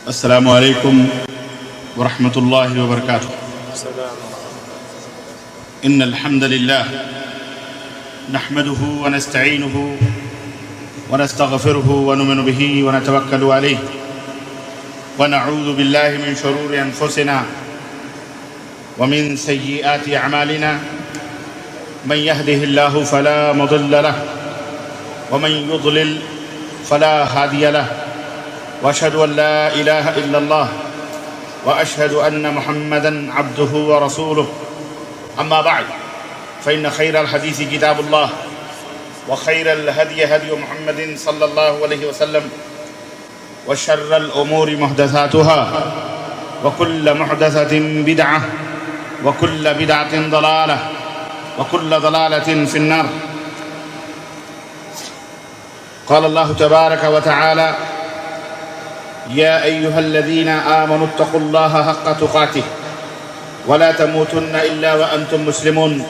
السلام عليكم ورحمة الله وبركاته. إن الحمد لله نحمده ونستعينه ونستغفره ونؤمن به ونتوكل عليه ونعوذ بالله من شرور أنفسنا ومن سيئات أعمالنا. من يهده الله فلا مضل له ومن يضلل فلا هادي له، وأشهد أن لا إله إلا الله وأشهد أن محمدًا عبده ورسوله. أما بعد، فإن خير الحديث كتاب الله، وخير الهدي هدي محمد صلى الله عليه وسلم، وشر الأمور محدثاتها، وكل محدثة بدعة، وكل بدعة ضلالة، وكل ضلالة في النار. قال الله تبارك وتعالى: يا أيها الذين آمنوا اتقوا الله حق تقاته ولا تموتن إلا وأنتم مسلمون.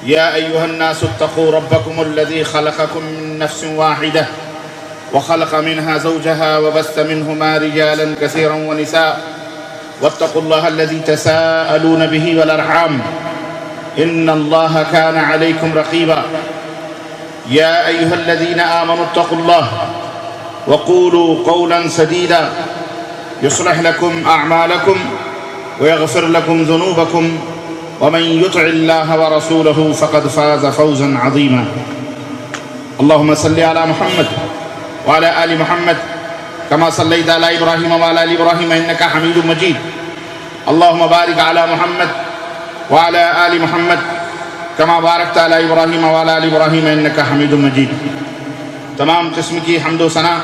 يا أيها الناس اتقوا ربكم الذي خلقكم من نفس واحدة وخلق منها زوجها وبث منهما رجالا كثيرا ونساء، واتقوا الله الذي تساءلون به والأرحام إن الله كان عليكم رقيبا. يا أيها الذين آمنوا اتقوا الله وقولوا قولا سديدا يصلح لكم أعمالكم ويغفر لكم ذنوبكم، ومن يطع الله ورسوله فقد فاز فوزا عظيما. اللهم صل على محمد وعلى آل محمد كما صليت على إبراهيم وعلى آل إبراهيم إنك حميد مجيد. اللهم بارك على محمد وعلى آل محمد كما باركت على إبراهيم وعلى آل إبراهيم إنك حميد مجيد. تمام قسم کی حمد و ثنا،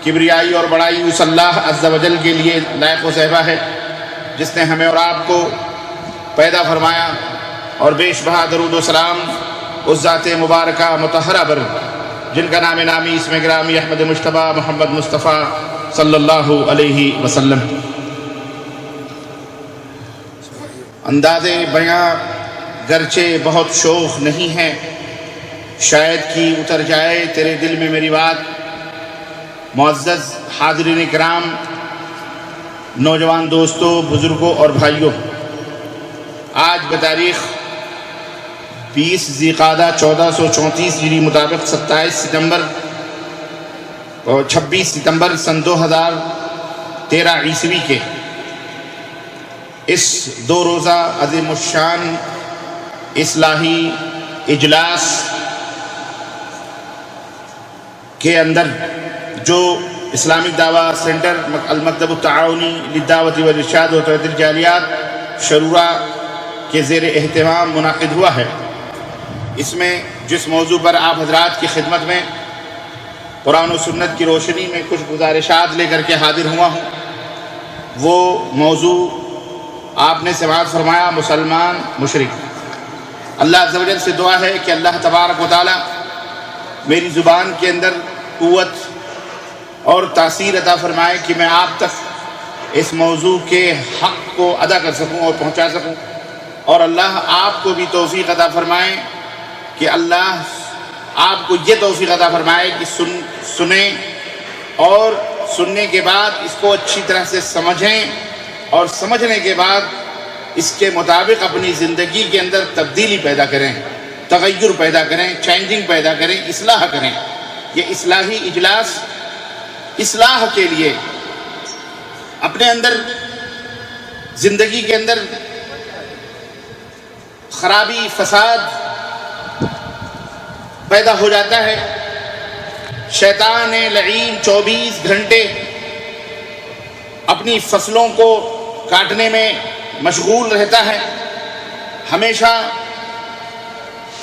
کبریائی اور بڑائی اس اللہ عز و جل کے لیے لائق و صحبہ ہے جس نے ہمیں اور آپ کو پیدا فرمایا، اور بیش بہا درود و سلام اس ذات مبارکہ مطہرہ پر جن کا نام نامی اسم گرامی احمد مجتبی محمد مصطفیٰ صلی اللہ علیہ وسلم. انداز بیاں گرچہ بہت شوخ نہیں ہے، شاید کہ اتر جائے تیرے دل میں میری بات. معزز حاضرین کرام، نوجوان دوستوں، بزرگوں اور بھائیوں، آج بتاریخ 20 ذی القعدہ 1434 ہجری مطابق 26 ستمبر سن 2013 عیسوی کے اس 2 روزہ عظیم الشان اصلاحی اجلاس کے اندر جو اسلامک دعویٰ سینٹر المکتب التعاونی للدعوت والارشاد و توحید الجالیات شرورہ کے زیر اہتمام منعقد ہوا ہے، اس میں جس موضوع پر آپ حضرات کی خدمت میں قرآن و سنت کی روشنی میں کچھ گزارشات لے کر کے حاضر ہوا ہوں، وہ موضوع آپ نے سماعت فرمایا مسلمان مشرک. اللہ عز و جل سے دعا ہے کہ اللہ تبارک و تعالی میری زبان کے اندر قوت اور تاثیر عطا فرمائے کہ میں آپ تک اس موضوع کے حق کو ادا کر سکوں اور پہنچا سکوں، اور اللہ آپ کو بھی توفیق عطا فرمائے کہ اللہ آپ کو یہ توفیق عطا فرمائے کہ سنیں اور سننے کے بعد اس کو اچھی طرح سے سمجھیں، اور سمجھنے کے بعد اس کے مطابق اپنی زندگی کے اندر تبدیلی پیدا کریں، تغیر پیدا کریں، چینجنگ پیدا کریں، اصلاح کریں. یہ اصلاحی اجلاس اصلاح کے لیے اپنے اندر زندگی کے اندر خرابی فساد پیدا ہو جاتا ہے. شیطان لعین 24 گھنٹے اپنی فصلوں کو کاٹنے میں مشغول رہتا ہے، ہمیشہ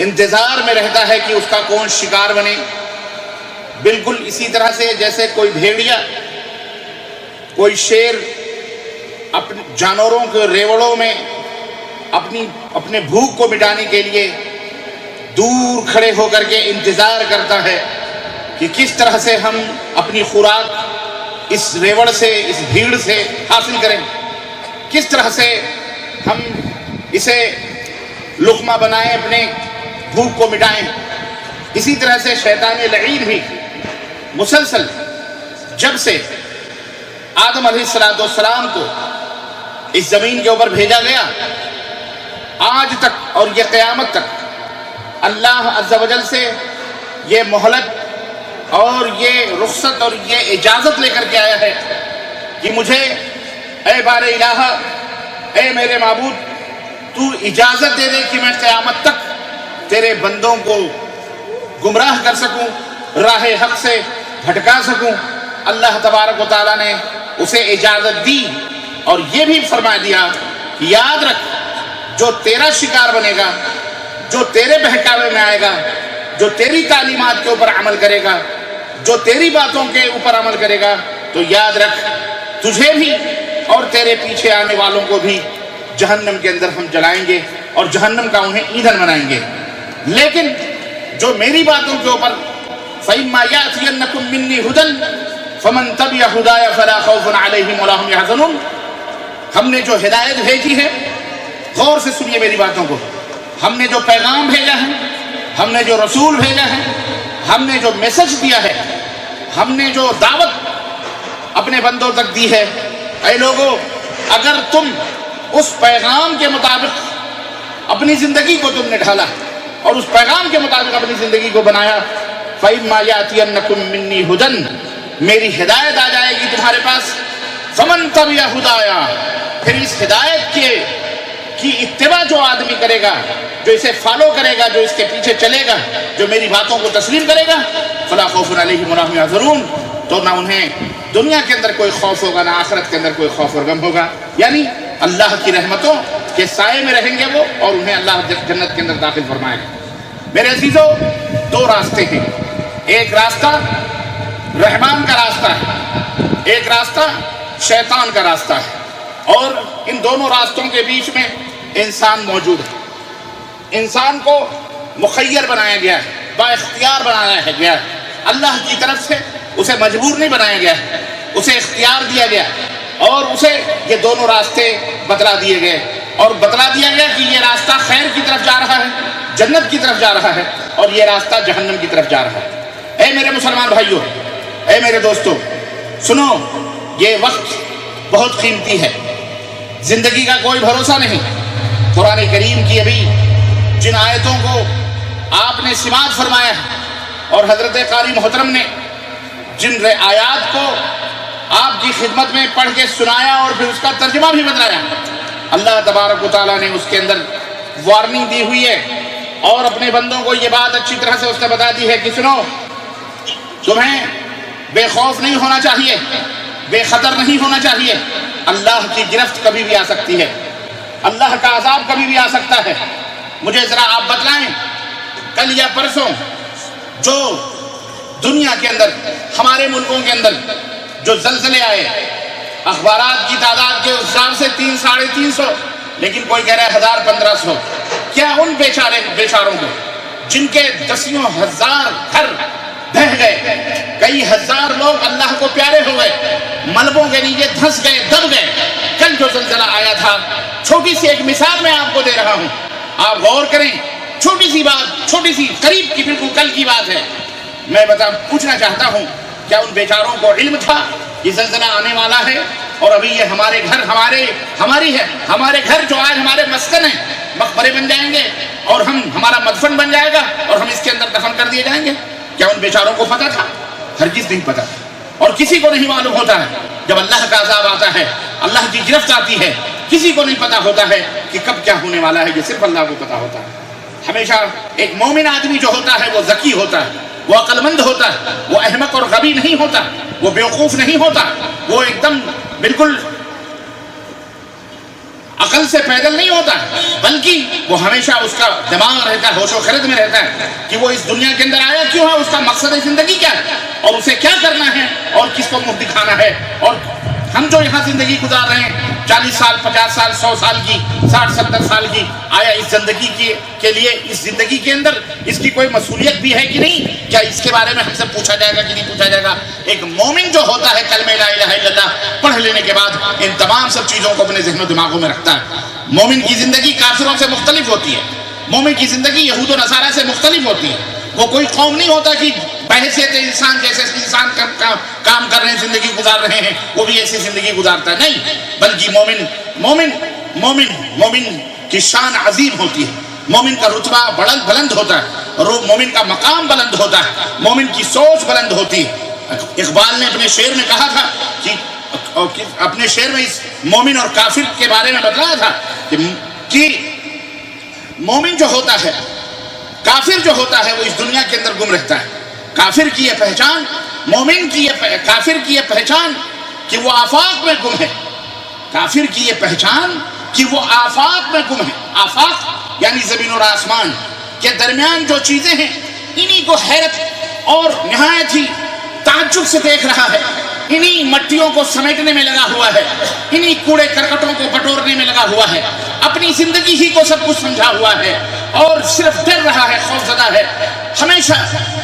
انتظار میں رہتا ہے کہ اس کا کون شکار بنے. بالکل اسی طرح سے جیسے کوئی بھیڑیا، کوئی شیر اپنے جانوروں کے ریوڑوں میں اپنے بھوک کو مٹانے کے لیے دور کھڑے ہو کر کے انتظار کرتا ہے کہ کس طرح سے ہم اپنی خوراک اس ریوڑ سے، اس بھیڑ سے حاصل کریں، کس طرح سے ہم اسے لقمہ بنائیں، اپنے بھوک کو مٹائیں. اسی طرح سے شیطان لعین بھی مسلسل جب سے آدم علیہ السلام کو اس زمین کے اوپر بھیجا گیا، آج تک اور یہ قیامت تک اللہ عز و جل سے یہ مہلت اور یہ رخصت اور یہ اجازت لے کر کے آیا ہے کہ مجھے اے بار الہ، اے میرے معبود، تو اجازت دے دے کہ میں قیامت تک تیرے بندوں کو گمراہ کر سکوں، راہ حق سے بھٹکا سکوں۔ اللہ تبارک و تعالیٰ نے اسے اجازت دی اور یہ بھی فرما دیا کہ یاد رکھ، جو تیرا شکار بنے گا، جو تیرے بہکاوے میں آئے گا، جو تیری تعلیمات کے اوپر عمل کرے گا، جو تیری باتوں کے اوپر عمل کرے گا، تو یاد رکھ تجھے بھی اور تیرے پیچھے آنے والوں کو بھی جہنم کے اندر ہم جلائیں گے اور جہنم کا انہیں ایندھن بنائیں گے۔ لیکن جو میری باتوں کے اوپر فَإِمَّا يَأْتِيَنَّكُم مِّنِّي هُدًى فَمَن تَبِعَ هُدَايَ فَلَا خَوْفٌ عَلَيْهِمْ وَلَا هُمْ يَحْزَنُونَ۔ ہم نے جو ہدایت بھیجی ہے، غور سے سنیے میری باتوں کو، ہم نے جو پیغام بھیجا ہے، ہم نے جو رسول بھیجا ہے، ہم نے جو میسج دیا ہے، ہم نے جو دعوت اپنے بندوں تک دی ہے، اے لوگو، اگر تم اس پیغام کے مطابق اپنی زندگی کو تم نے ڈھالا اور اس پیغام کے مطابق اپنی زندگی کو بنایا، فَإِمَّا يَأْتِيَنَّكُم مِّنِّي هُدًى، میری ہدایت آ جائے گی تمہارے پاس، فَمَن تَبِعَ هُدَايَ، پھر اس ہدایت کی اتباع جو آدمی کرے گا، جو اسے فالو کرے گا، جو اس کے پیچھے چلے گا، جو میری باتوں کو تسلیم کرے گا، فَلَا خَوْفٌ عَلَيْهِمْ وَلَا هُمْ يَحْزَنُونَ، تو نہ انہیں دنیا کے اندر کوئی خوف ہوگا، نہ آخرت کے اندر کوئی خوف اور غم ہوگا، یعنی اللہ کی رحمتوں کے سائے میں رہیں گے وہ، اور انہیں اللہ جنت کے اندر داخل فرمائے گا۔ میرے عزیزو، دو راستے ہیں، ایک راستہ رحمان کا راستہ ہے، ایک راستہ شیطان کا راستہ ہے، اور ان دونوں راستوں کے بیچ میں انسان موجود ہے۔ انسان کو مخیر بنایا گیا ہے، با اختیار بنایا گیا ہے، اللہ کی طرف سے اسے مجبور نہیں بنایا گیا ہے، اسے اختیار دیا گیا اور اسے یہ دونوں راستے بتلا دیے گئے، اور بتلا دیا گیا کہ یہ راستہ خیر کی طرف جا رہا ہے، جنت کی طرف جا رہا ہے، اور یہ راستہ جہنم کی طرف جا رہا ہے۔ اے میرے مسلمان بھائیوں، اے میرے دوستو، سنو، یہ وقت بہت قیمتی ہے، زندگی کا کوئی بھروسہ نہیں۔ قرآن کریم کی ابھی جن آیتوں کو آپ نے سماعت فرمایا ہے اور حضرت قاری محترم نے جن آیات کو آپ کی خدمت میں پڑھ کے سنایا اور پھر اس کا ترجمہ بھی بتلایا، اللہ تبارک و تعالیٰ نے اس کے اندر وارننگ دی ہوئی ہے اور اپنے بندوں کو یہ بات اچھی طرح سے اس نے بتا دی ہے کہ سنو، تمہیں بے خوف نہیں ہونا چاہیے، بے خطر نہیں ہونا چاہیے، اللہ کی گرفت کبھی بھی آ سکتی ہے، اللہ کا عذاب کبھی بھی آ سکتا ہے۔ مجھے ذرا آپ بتلائیں، کل یا پرسوں جو دنیا کے اندر، ہمارے ملکوں کے اندر جو زلزلے آئے، اخبارات کی تعداد کے حساب سے 300-350، لیکن کوئی کہہ رہا ہے 1000-1500، کیا ان بیچاروں کو جن کے دسیوں ہزار گھر بہہ گئے، کئی ہزار لوگ اللہ کو پیارے ہو گئے، ملبوں کے نیچے دھنس گئے، دب گئے، کل جو زلزلہ آیا تھا، چھوٹی سی ایک مثال میں آپ کو دے رہا ہوں، آپ غور کریں، چھوٹی سی بات، چھوٹی سی قریب کی، بالکل کل کی بات ہے، میں پوچھنا چاہتا ہوں، کیا ان بیچاروں کو علم تھا یہ زلزلہ آنے والا ہے اور ابھی یہ ہمارے گھر ہمارے گھر جو آج ہمارے مسکن ہیں، مقبرے بن جائیں گے اور ہمارا مدفن بن جائے گا اور ہم اس کے اندر دفن کر دیے جائیں گے؟ کیا ان بیچاروں کو پتہ تھا؟ ہرگز نہیں پتہ تھا، اور کسی کو نہیں معلوم ہوتا ہے جب اللہ کا عذاب آتا ہے، اللہ کی گرفت آتی ہے، کسی کو نہیں پتہ ہوتا ہے کہ کب کیا ہونے والا ہے، یہ صرف اللہ کو پتہ ہوتا ہے۔ ہمیشہ ایک مومن آدمی جو ہوتا ہے وہ ذکی ہوتا ہے، وہ عقل مند ہوتا ہے، وہ احمق اور غبی نہیں ہوتا، وہ بیوقوف نہیں ہوتا، وہ ایک دم بالکل عقل سے پیدل نہیں ہوتا، بلکہ وہ ہمیشہ اس کا دماغ رہتا ہے، ہوش و خرد میں رہتا ہے کہ وہ اس دنیا کے اندر آیا کیوں ہے، اس کا مقصد زندگی کیا ہے اور اسے کیا کرنا ہے اور کس کو منہ دکھانا ہے۔ اور ہم جو یہاں زندگی گزار رہے ہیں 40 سال 50 سال 100 سال کی 60-70 سال کی، آیا اس زندگی کے لیے اس زندگی کے اندر اس کی کوئی مسئولیت بھی ہے کہ نہیں؟ کیا اس کے بارے میں ہم سے پوچھا جائے گا کہ نہیں پوچھا جائے گا؟ ایک مومن جو ہوتا ہے کلمہ لا الہ الا اللہ پڑھ لینے کے بعد ان تمام سب چیزوں کو اپنے ذہن و دماغوں میں رکھتا ہے۔ مومن کی زندگی کافروں سے مختلف ہوتی ہے، مومن کی زندگی یہود و نصارہ سے مختلف ہوتی ہے، وہ کوئی قوم نہیں ہوتا کہ بحیثیت انسان جیسے انسان کام کر رہے ہیں، زندگی گزار رہے ہیں، وہ بھی ایسی زندگی گزارتا ہے، نہیں، بلکہ مومن کی شان عظیم ہوتی ہے، مومن کا رتبہ بلند ہوتا ہے، اور مومن کا مقام بلند ہوتا ہے، مومن کی سوچ بلند ہوتی ہے۔ اقبال نے اپنے شعر میں کہا تھا کہ اپنے شعر میں اس مومن اور کافر کے بارے میں بتلایا تھا کہ مومن جو ہوتا ہے، کافر جو ہوتا ہے وہ اس دنیا کے اندر گم رہتا ہے۔ کافر کی یہ پہچان، مومن کی کافر کی یہ پہچان کہ وہ آفاق میں گم ہے، کافر کی یہ پہچان کہ وہ آفاق میں گم ہے۔ آفاق یعنی زمین اور آسمان کے درمیان جو چیزیں ہیں، انہی کو حیرت اور نہایت ہی تعجب سے دیکھ رہا ہے، انہی مٹیوں کو سمیٹنے میں لگا ہوا ہے، انہی کوڑے کرکٹوں کو بٹورنے میں لگا ہوا ہے، اپنی زندگی ہی کو سب کچھ سمجھا ہوا ہے، اور صرف ڈر رہا ہے، خوف زدہ ہے ہمیشہ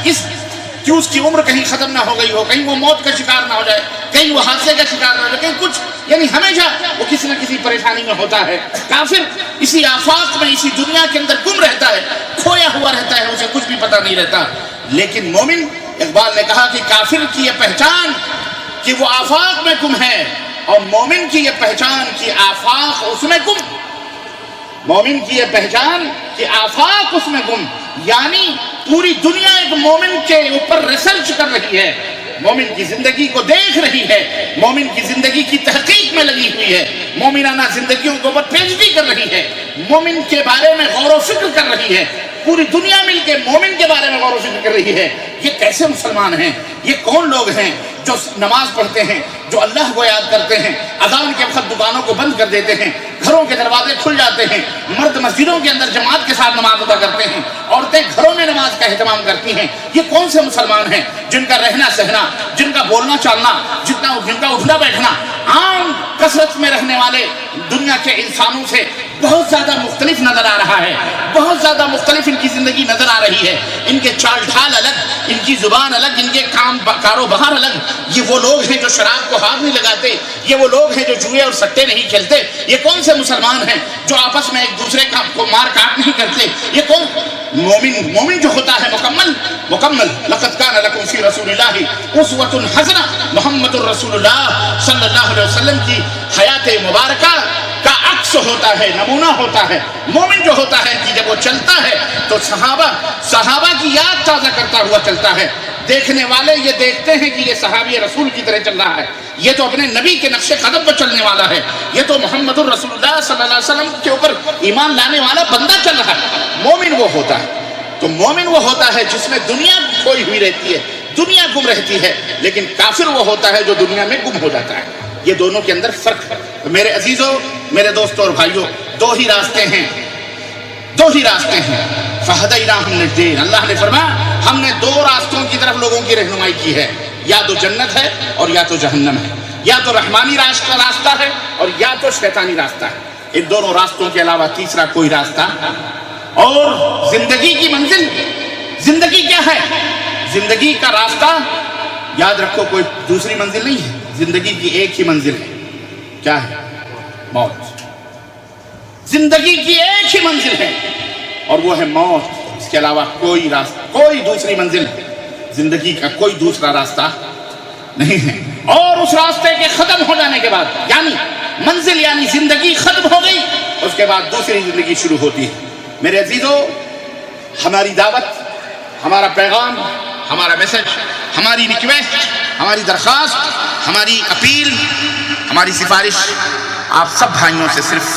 کہ اس کی عمر کہیں ختم نہ ہو گئی ہو، کہیں وہ موت کا شکار نہ ہو جائے، کہیں وہ حادثے کا شکار نہ ہو جائے، کہیں کچھ، یعنی ہمیشہ وہ کسی نہ کسی پریشانی میں ہوتا ہے۔ کافر اسی آفاق میں، اسی دنیا کے اندر گم رہتا ہے، کھویا ہوا رہتا ہے، اسے کچھ بھی پتہ نہیں رہتا۔ لیکن مومن، اقبال نے کہا کہ کافر کی یہ پہچان کہ وہ آفاق میں گم ہے، اور مومن کی یہ پہچان کہ آفاق اس میں گم، مومن کی یہ پہچان کہ آفاق اس میں گم، یعنی پوری دنیا ایک مومن کے اوپر ریسرچ کر رہی ہے، مومن کی زندگی کو دیکھ رہی ہے، مومن کی زندگی کی تحقیق میں لگی ہوئی ہے، مومنانہ زندگیوں کے اوپر پیشگی کر رہی ہے، مومن کے بارے میں غور و فکر کر رہی ہے، پوری دنیا مل کے مومن کے بارے میں غور و فکر کر رہی ہے۔ یہ کیسے مسلمان ہیں؟ یہ کون لوگ ہیں جو نماز پڑھتے ہیں، جو اللہ کو یاد کرتے ہیں، اذان کے وقت دکانوں کو بند کر دیتے ہیں، گھروں کے دروازے کھل جاتے ہیں، مرد مسجدوں کے اندر جماعت کے ساتھ نماز ادا کرتے ہیں، عورتیں گھروں میں نماز کا اہتمام کرتی ہیں؟ یہ کون سے مسلمان ہیں جن کا رہنا سہنا، جن کا بولنا چالنا، جن کا اٹھنا بیٹھنا عام کثرت میں رہنے والے دنیا کے انسانوں سے بہت زیادہ مختلف نظر آ رہا ہے، بہت زیادہ مختلف ان کی زندگی نظر آ رہی ہے، ان کے چال ڈھال الگ، ان کی زبان الگ، ان کے کاروبار الگ۔ یہ وہ لوگ ہیں جو شراب کو ہاتھ نہیں لگاتے، یہ وہ لوگ ہیں جو جوئے اور سٹے نہیں کھیلتے، یہ کون سے مسلمان ہیں جو آپس میں ایک دوسرے کو مار کاٹ نہیں کرتے؟ یہ کون مومن جو ہوتا ہے مکمل لقد کان لکم فی رسول اللہ اسوۃ حسنہ، محمد الرسول اللہ صلی اللہ علیہ وسلم کی حیات مبارکہ کا عکس ہوتا ہے، نمونہ ہوتا ہے۔ مومن جو ہوتا ہے کہ جب وہ چلتا ہے تو صحابہ کی یاد تازہ کرتا ہوا چلتا ہے، دیکھنے والے یہ دیکھتے ہیں کہ یہ صحابی رسول کی طرح چل رہا ہے، یہ تو اپنے نبی کے نقش قدم پر چلنے والا ہے، یہ تو محمد الرسول اللہ صلی اللہ علیہ وسلم کے اوپر ایمان لانے والا بندہ چل رہا ہے۔ مومن وہ ہوتا ہے، تو مومن وہ ہوتا ہے جس میں دنیا کھوئی ہوئی رہتی ہے، دنیا گم رہتی ہے، لیکن کافر وہ ہوتا ہے جو دنیا میں گم ہو جاتا ہے۔ یہ دونوں کے اندر فرق ہے۔ میرے عزیزوں، میرے دوستوں اور بھائیوں، دو ہی راستے ہیں فَهَدَيْنَاهُ النَّجْدَيْنِ۔ اللہ نے فرمایا ہم نے دو راستوں کی طرف لوگوں کی رہنمائی کی ہے، یا تو جنت ہے اور یا تو جہنم ہے، یا تو رحمانی راستہ ہے اور یا تو شیطانی راستہ ہے۔ ان دونوں راستوں کے علاوہ تیسرا کوئی راستہ۔ اور زندگی کی منزل، زندگی کیا ہے؟ زندگی کا راستہ یاد رکھو، کوئی دوسری منزل نہیں ہے، زندگی کی ایک ہی منزل ہے۔ کیا ہے؟ موت۔ زندگی کی ایک ہی منزل ہے اور وہ ہے موت۔ اس کے علاوہ کوئی راستہ، کوئی دوسری منزل، زندگی کا کوئی دوسرا راستہ نہیں ہے۔ اور اس راستے کے ختم ہو جانے کے بعد، یعنی منزل یعنی زندگی ختم ہو گئی، اس کے بعد دوسری زندگی شروع ہوتی ہے۔ میرے عزیزوں، ہماری دعوت، ہمارا پیغام، ہمارا میسج، ہماری ریکویسٹ، ہماری درخواست، ہماری اپیل، ہماری سفارش آپ سب بھائیوں سے صرف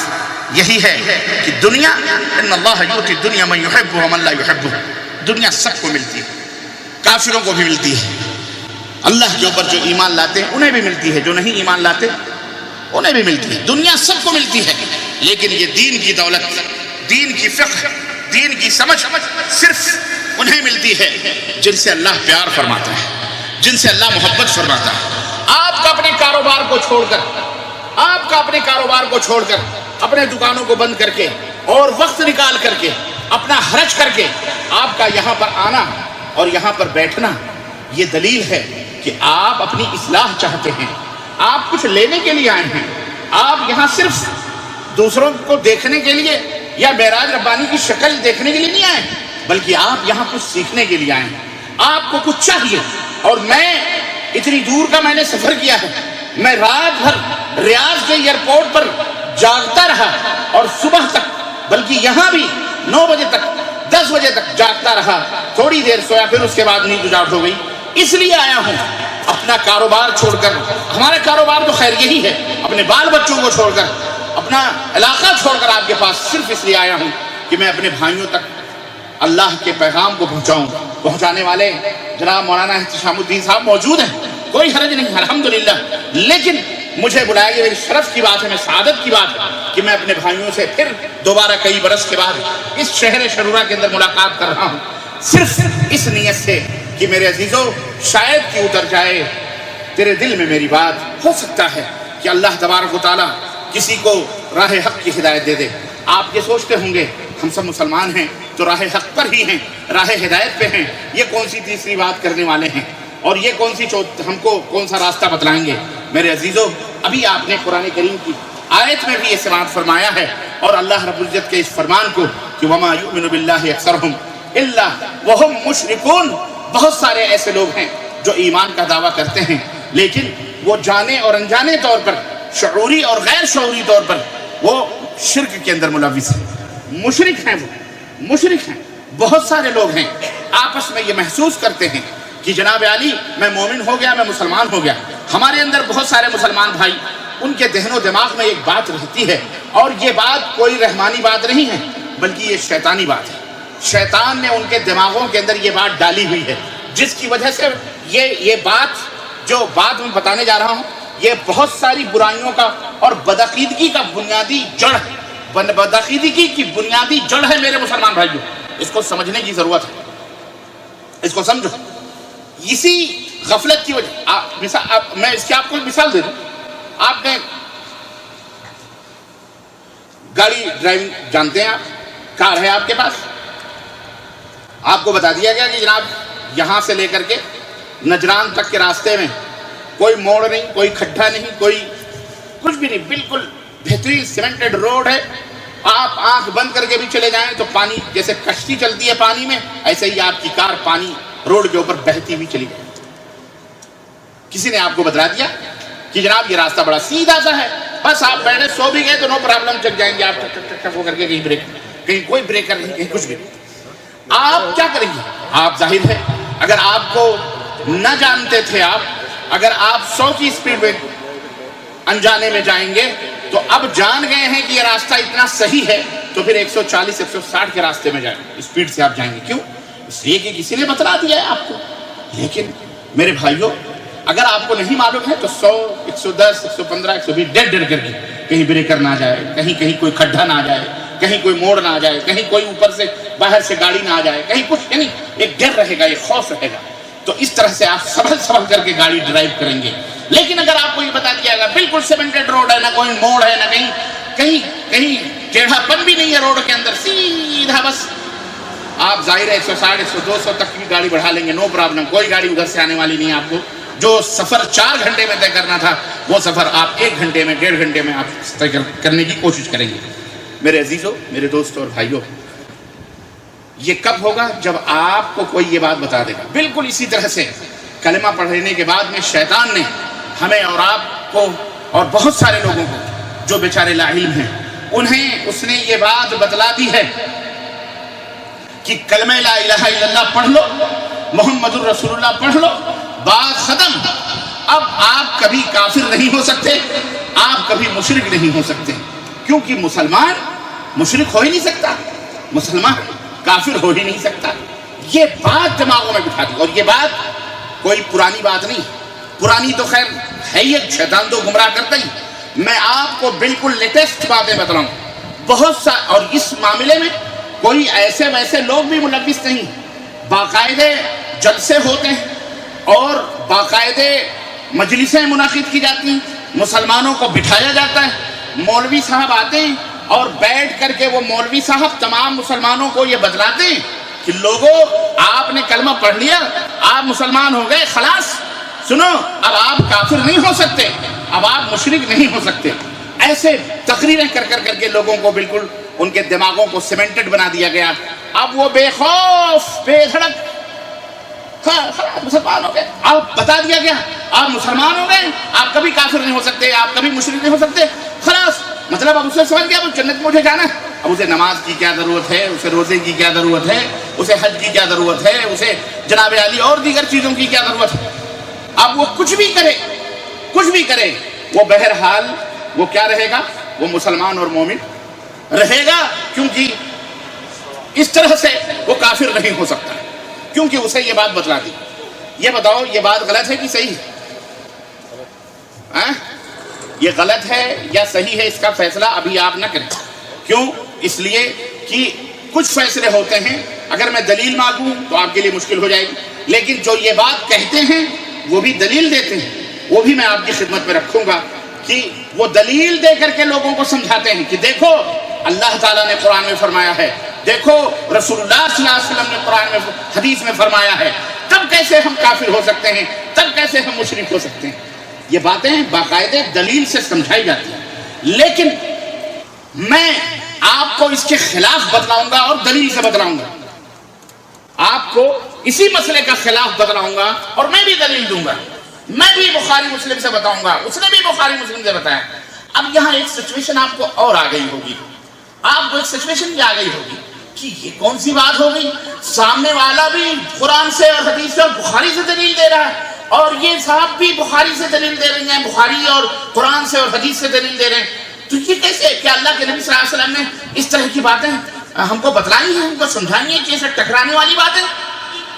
یہی ہے کہ دنیا، ان اللہ یؤتی الدنیا من یحب ومن لا یحب، دنیا سب کو ملتی ہے، کافروں کو بھی ملتی ہے، اللہ کے اوپر جو ایمان لاتے ہیں انہیں بھی ملتی ہے، جو نہیں ایمان لاتے انہیں بھی ملتی ہے، دنیا سب کو ملتی ہے، لیکن یہ دین کی دولت، دین کی فقہ، دین کی سمجھ صرف انہیں ملتی ہے جن سے اللہ پیار فرماتا ہے، جن سے اللہ محبت فرماتا ہے۔ آپ کا اپنے کاروبار کو چھوڑ کر، اپنے دکانوں کو بند کر کے اور وقت نکال کر کے، اپنا حرج کر کے آپ کا یہاں پر آنا اور یہاں پر بیٹھنا، یہ دلیل ہے کہ آپ اپنی اصلاح چاہتے ہیں، آپ کچھ لینے کے لیے آئے ہیں، آپ یہاں صرف دوسروں کو دیکھنے کے لیے یا معراج ربانی کی شکل دیکھنے کے لیے نہیں آئے، بلکہ آپ یہاں کچھ سیکھنے کے لیے آئے ہیں، آپ کو کچھ چاہیے۔ اور میں اتنی دور کا میں نے سفر کیا ہے، میں رات بھر ریاض کے ایئرپورٹ پر جاگتا رہا اور صبح تک، بلکہ یہاں بھی 9 بجے تک 10 بجے تک جاگتا رہا، تھوڑی دیر سویا، پھر اس کے بعد نیند اجاڑ ہو گئی۔ اس لیے آیا ہوں اپنا کاروبار چھوڑ کر، ہمارا کاروبار تو خیر یہی ہے، اپنے بال بچوں کو چھوڑ کر، اپنا علاقہ چھوڑ کر آپ کے پاس صرف اس لیے آیا ہوں کہ میں اپنے بھائیوں تک اللہ کے پیغام کو پہنچاؤں۔ پہنچانے والے جناب مولانا احتشام الدین صاحب موجود ہیں، کوئی حرج نہیں الحمدللہ، لیکن مجھے بلایا، یہ میری شرف کی بات ہے، میں سعادت کی بات ہے کہ میں اپنے بھائیوں سے پھر دوبارہ کئی برس کے بعد اس شہر شرورہ کے اندر ملاقات کر رہا ہوں، صرف اس نیت سے کہ میرے عزیزوں شاید کہ اتر جائے تیرے دل میں میری بات۔ ہو سکتا ہے کہ اللہ تبارک و تعالیٰ کسی کو راہ حق کی ہدایت دے دے۔ آپ یہ سوچتے ہوں گے ہم سب مسلمان ہیں تو راہ حق پر ہی ہیں، راہ ہدایت پہ ہیں، یہ کون سی تیسری بات کرنے والے ہیں اور یہ کون سی ہم کو کون سا راستہ بتلائیں گے؟ میرے عزیزوں، ابھی آپ نے قرآن کریم کی آیت میں بھی یہ سماعت فرمایا ہے، اور اللہ رب العزت کے اس فرمان کو کہ وَمَا يُؤْمِنُ بِاللَّهِ أَكْثَرُهُمْ إِلَّا وَهُمْ مُشْرِكُونَ، بہت سارے ایسے لوگ ہیں جو ایمان کا دعویٰ کرتے ہیں لیکن وہ جانے اور انجانے طور پر، شعوری اور غیر شعوری طور پر وہ شرک کے اندر ملوث ہیں، مشرک ہیں، وہ مشرک ہیں۔ بہت سارے لوگ ہیں آپس میں یہ محسوس کرتے ہیں کہ جناب علی میں مومن ہو گیا، میں مسلمان ہو گیا۔ ہمارے اندر بہت سارے مسلمان بھائی، ان کے ذہن و دماغ میں ایک بات رہتی ہے، اور یہ بات کوئی رحمانی بات نہیں ہے بلکہ یہ شیطانی بات ہے۔ شیطان نے ان کے دماغوں کے اندر یہ بات ڈالی ہوئی ہے، جس کی وجہ سے یہ بات جو بات میں بتانے جا رہا ہوں، یہ بہت ساری برائیوں کا اور بدعقیدگی کا بنیادی جڑ ہے، بدعقیدگی کی بنیادی جڑ ہے میرے مسلمان بھائیوں۔ اس کو سمجھنے کی ضرورت ہے، اس کو سمجھو۔ اسی غفلت کی وجہ میں اس کی آپ کو مثال دے دوں۔ آپ نے گاڑی ڈرائیونگ جانتے ہیں، آپ کار ہے آپ کے پاس، آپ کو بتا دیا گیا کہ جناب یہاں سے لے کر کے نجران تک کے راستے میں کوئی موڑ نہیں، کوئی کھڈا نہیں، کوئی کچھ بھی نہیں، بالکل بہترین سیمنٹڈ روڈ ہے۔ آپ آنکھ بند کر کے بھی چلے جائیں تو پانی، جیسے کشتی چلتی ہے پانی میں، ایسے ہی آپ کی کار پانی روڈ کے اوپر بہتی ہوئی چلی جائے۔ کسی نے آپ کو بتلا دیا کہ جناب یہ راستہ بڑا سیدھا سا ہے، بس آپ بیٹھے سو بھی گئے تو نو پرابلم، چک جائیں گے آپ ٹک ٹک ٹک ہو کر کے، کہیں کوئی بریکر نہیں، کہیں کچھ بھی نہیں۔ آپ کیا کریں گے؟ آپ ظاہر ہے اگر آپ کو نہ جانتے تھے، اگر آپ 100 کی اسپیڈ میں انجانے میں جائیں گے تو اب جان گئے ہیں کہ یہ راستہ اتنا صحیح ہے تو پھر 140 160 کے راستے میں جائیں گے، اسپیڈ سے آپ جائیں گے۔ کیوں؟ اس لیے کہ کسی نے بتلا دیا ہے آپ کو۔ لیکن میرے بھائیوں، اگر آپ کو نہیں معلوم ہے تو 100 110 115 120 ڈر کر کے، کہیں بریکر نہ جائے، کہیں کوئی کھڈا نہ جائے، کہیں کوئی موڑ نہ جائے، کہیں کوئی اوپر سے باہر سے گاڑی نہ جائے، کہیں کچھ، یعنی ایک ڈر رہے گا، ایک خوف رہے گا۔ تو اس طرح سے آپ سنبھل کر کے گاڑی ڈرائیو کریں گے۔ لیکن اگر آپ کو یہ بتا دیا گا بالکل سیمنٹڈ روڈ ہے، نہ کوئی موڑ ہے، نہ کہیں ٹیڑھا پن بھی نہیں ہے روڈ کے اندر، سیدھا، بس آپ ظاہر ہے 160 100 200 تک کی گاڑی بڑھا لیں گے، نو پرابلم، کوئی گاڑی ادھر سے آنے والی نہیں ہے۔ آپ کو جو سفر 4 گھنٹے میں طے کرنا تھا وہ سفر آپ 1 گھنٹے میں 1.5 گھنٹے میں آپ طے کرنے کی کوشش کریں گے۔ میرے عزیزوں، میرے دوستوں اور بھائیوں، یہ کب ہوگا؟ جب آپ کو کوئی یہ بات بتا دے گا۔ بالکل اسی طرح سے کلمہ پڑھنے کے بعد میں شیطان نے ہمیں اور آپ کو اور بہت سارے لوگوں کو جو بیچارے لا علم ہیں، انہیں اس نے یہ بات بتلا دی ہے کہ کلمہ لا الہ الا اللہ پڑھ لو، محمد الرسول اللہ پڑھ لو، بات ختم۔ اب آپ کبھی کافر نہیں ہو سکتے، آپ کبھی مشرک نہیں ہو سکتے، کیونکہ مسلمان مشرک ہو ہی نہیں سکتا، مسلمان کافر ہو ہی نہیں سکتا۔ یہ بات دماغوں میں بٹھا دی، اور یہ بات کوئی پرانی بات نہیں، پرانی تو خیر ہے ہی، شیطان تو گمراہ کرتا ہی۔ میں آپ کو بالکل لیٹسٹ باتیں بتلاؤں، بہت سا، اور اس معاملے میں کوئی ایسے ویسے لوگ بھی ملوث نہیں، باقاعدے جلسے ہوتے ہیں اور باقاعدے مجلسیں منعقد کی جاتی ہیں، مسلمانوں کو بٹھایا جاتا ہے، مولوی صاحب آتے ہیں اور بیٹھ کر کے وہ مولوی صاحب تمام مسلمانوں کو یہ بتلاتے ہیں کہ لوگوں، آپ نے کلمہ پڑھ لیا، آپ مسلمان ہو گئے، خلاص سنو، اب آپ کافر نہیں ہو سکتے، اب آپ مشرک نہیں ہو سکتے۔ ایسے تقریریں کر کے لوگوں کو بالکل ان کے دماغوں کو سیمنٹڈ بنا دیا گیا. اب وہ بے خوف بے دھڑک مسلمان ہو گئے. آپ بتا دیا گیا آپ مسلمان ہو گئے, آپ کبھی کافر نہیں ہو سکتے, آپ کبھی مشرک نہیں ہو سکتے. خلاص مطلب اب اسے سمجھ گیا وہ جنت میں مجھے جانا ہے. اب اسے نماز کی کیا ضرورت ہے, اسے روزے کی کیا ضرورت ہے, اسے حج کی کیا ضرورت ہے, اسے جناب علی اور دیگر چیزوں کی کیا ضرورت ہے. اب وہ کچھ بھی کرے وہ بہرحال وہ کیا رہے گا, وہ مسلمان اور مومن رہے گا, کیونکہ اس طرح سے وہ کافر نہیں ہو سکتا, کیونکہ اسے یہ بات بتلا دی. یہ بتاؤ یہ بات غلط ہے کہ صحیح ہے؟ یہ غلط ہے یا صحیح ہے, اس کا فیصلہ ابھی آپ نہ کریں. کیوں؟ اس لیے کہ کچھ فیصلے ہوتے ہیں اگر میں دلیل مانگوں تو آپ کے لیے مشکل ہو جائے گی, لیکن جو یہ بات کہتے ہیں وہ بھی دلیل دیتے ہیں, وہ بھی میں آپ کی خدمت میں رکھوں گا کہ وہ دلیل دے کر کے لوگوں کو سمجھاتے ہیں کہ دیکھو اللہ تعالیٰ نے قرآن میں فرمایا ہے, دیکھو رسول اللہ صلی اللہ علیہ وسلم نے قرآن میں حدیث میں فرمایا ہے, تب کیسے ہم کافر ہو سکتے ہیں, تب کیسے ہم مشرک ہو سکتے ہیں. یہ باتیں باقاعدہ دلیل سے سمجھائی جاتی ہیں, لیکن میں آپ کو اس کے خلاف بتلاؤں گا اور دلیل سے بتلاؤں گا. آپ کو اسی مسئلے کا خلاف بتلاؤں گا اور میں بھی دلیل دوں گا. میں بھی بخاری مسلم سے بتاؤں گا, اس نے بھی بخاری مسلم سے بتایا. اب یہاں ایک سچویشن آپ کو اور آ گئی ہوگی, آپ کو ایک سچویشن یہ آ گئی ہوگی کہ یہ کون سی بات ہو گئی, سامنے والا بھی قرآن سے اور حدیث سے اور بخاری سے دلیل دے رہا ہے, اور یہ صاحب بھی بخاری سے دلیل دے رہی ہیں, بخاری اور قرآن سے اور حدیث سے دلیل دے رہے ہیں. تو یہ کیسے, کیا اللہ کے نبی صلی اللہ علیہ وسلم نے اس طرح کی باتیں ہم کو بتلائی ہیں, ہم کو سمجھائی ہیں کہ یہ سب ٹکرانے والی باتیں؟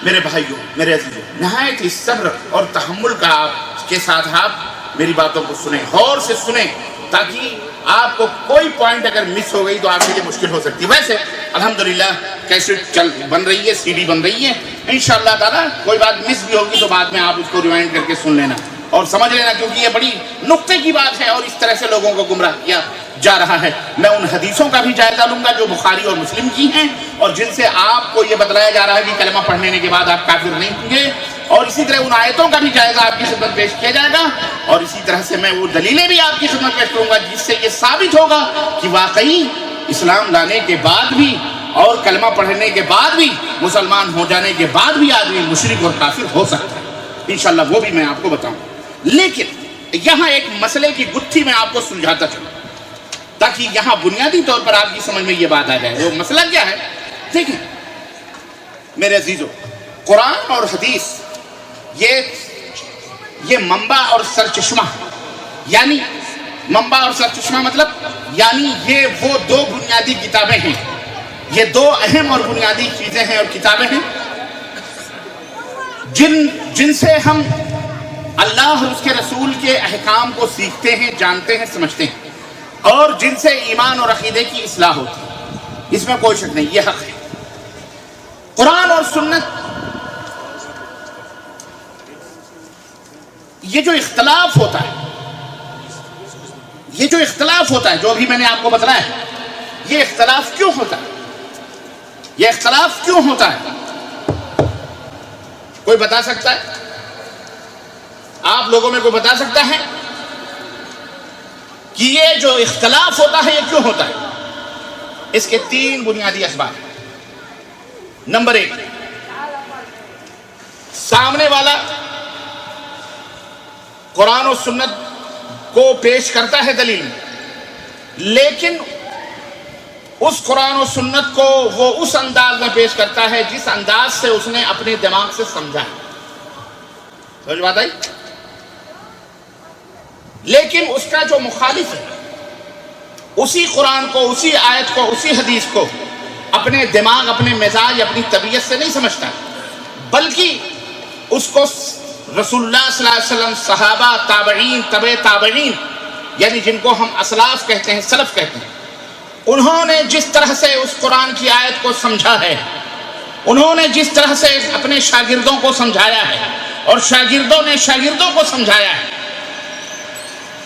میرے بھائیوں, میرے عزیزوں, نہایت ہی صبر اور تحمل کا آپ کے ساتھ آپ میری باتوں کو سنیں, غور سے سنیں, تاکہ آپ کو کوئی پوائنٹ اگر مس ہو گئی تو آپ کے لیے مشکل ہو سکتی ہے. ویسے الحمدللہ کیسٹ بن رہی ہے, سی ڈی بن رہی ہے, انشاءاللہ تعالیٰ کوئی بات مس بھی ہوگی تو بعد میں آپ اس کو ریوائنڈ کر کے سن لینا اور سمجھ لینا, کیونکہ یہ بڑی نقطے کی بات ہے اور اس طرح سے لوگوں کو گمراہ کیا جا رہا ہے. میں ان حدیثوں کا بھی جائزہ لوں گا جو بخاری اور مسلم کی ہیں اور جن سے آپ کو یہ بتلایا جا رہا ہے کہ کلمہ پڑھنے کے بعد آپ کافر نہیں ہوں گے, اور اسی طرح ان آیتوں کا بھی جائزہ آپ کی خدمت پیش کیا جائے گا, اور اسی طرح سے میں وہ دلیلیں بھی آپ کی خدمت پیش کروں گا جس سے یہ ثابت ہوگا کہ واقعی اسلام لانے کے بعد بھی اور کلمہ پڑھنے کے بعد بھی, مسلمان ہو جانے کے بعد بھی آدمی مشرک اور کافر ہو سکتا ہے. انشاءاللہ وہ بھی میں آپ کو بتاؤں. لیکن یہاں ایک مسئلے کی گتھی میں آپ کو سلجھاتا چلوں تاکہ یہاں بنیادی طور پر آپ کی سمجھ میں یہ بات آ جائے. وہ مسئلہ کیا ہے؟ دیکھیں میرے عزیزوں, قرآن اور حدیث یہ منبع اور سرچشمہ, یعنی منبع اور سرچشمہ مطلب یعنی یہ وہ دو بنیادی کتابیں ہیں, یہ دو اہم اور بنیادی چیزیں ہیں اور کتابیں ہیں جن سے ہم اللہ اور اس کے رسول کے احکام کو سیکھتے ہیں, جانتے ہیں, سمجھتے ہیں, اور جن سے ایمان اور عقیدے کی اصلاح ہوتی ہے. اس میں کوئی شک نہیں, یہ حق ہے. قرآن اور سنت, یہ جو اختلاف ہوتا ہے, جو ابھی میں نے آپ کو بتلایا ہے, یہ اختلاف کیوں ہوتا ہے؟ کوئی بتا سکتا ہے؟ آپ لوگوں میں کوئی بتا سکتا ہے کہ یہ جو اختلاف ہوتا ہے یہ کیوں ہوتا ہے؟ اس کے 3 بنیادی اسباب ہیں. نمبر 1, سامنے والا قرآن و سنت کو پیش کرتا ہے دلیل, لیکن اس قرآن و سنت کو وہ اس انداز میں پیش کرتا ہے جس انداز سے اس نے اپنے دماغ سے سمجھا ہے. سمجھ بات آئی؟ لیکن اس کا جو مخالف ہے اسی قرآن کو, اسی آیت کو, اسی حدیث کو اپنے دماغ, اپنے مزاج, اپنی طبیعت سے نہیں سمجھتا, بلکہ اس کو رسول اللہ صلی اللہ علیہ وسلم, صحابہ, تابعین, تبع تابعین, یعنی جن کو ہم اسلاف کہتے ہیں, سلف کہتے ہیں, انہوں نے جس طرح سے اس قرآن کی آیت کو سمجھا ہے, انہوں نے جس طرح سے اپنے شاگردوں کو سمجھایا ہے اور شاگردوں نے شاگردوں کو سمجھایا ہے,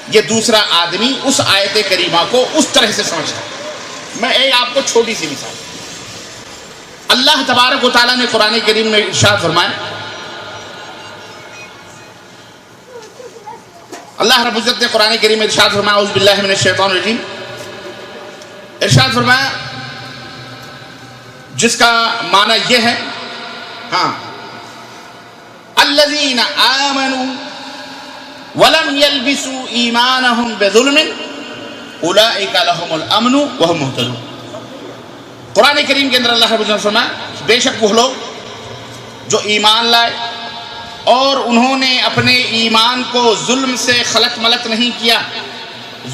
یہ دوسرا آدمی اس آیت کریمہ کو اس طرح سے سمجھتا ہے. میں ایک آپ کو چھوٹی سی مثال, اللہ تبارک و تعالیٰ نے قرآن کریم میں ارشاد فرمایا, اللہ رب العزت نے قرآن کریم میں ارشاد فرمایا, اعوذ باللہ من الشیطان الرجیم, ارشاد فرمایا جس کا معنی یہ ہے، ہاں، الذین آمنوا ولم یلبسوا ایمانہم بظلم اولئک لہم الامن وہم مہتدون۔ قرآن کریم کے اندر اللہ رب العزت نے فرمایا بے شک وہ لوگ جو ایمان لائے اور انہوں نے اپنے ایمان کو ظلم سے خلط ملط نہیں کیا،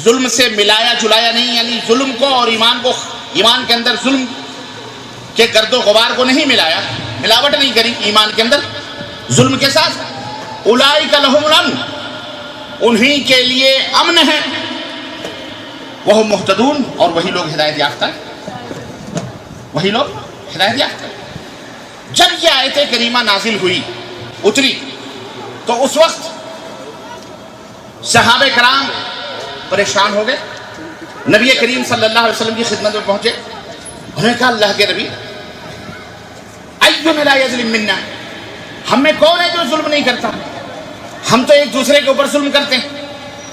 ظلم سے ملایا جلایا نہیں، یعنی ظلم کو اور ایمان کے اندر ظلم کے گرد و غبار کو نہیں ملایا، ملاوٹ نہیں کری ایمان کے اندر ظلم کے ساتھ، اولئک لہم الامن، انہی کے لیے امن ہے، وہ مہتدون، اور وہی لوگ ہدایت یافتہ ہیں، وہی لوگ ہدایت یافتہ ہیں۔ جب یہ آیت کریمہ نازل ہوئی، اتری، تو اس وقت صحابہ کرام پریشان ہو گئے، نبی کریم صلی اللہ علیہ وسلم کی خدمت میں پہنچے، انہوں نے کہا اللہ کے نبی اینا لا یظلم منا، ہم میں کون ہے جو ظلم نہیں کرتا؟ ہم تو ایک دوسرے کے اوپر ظلم کرتے ہیں۔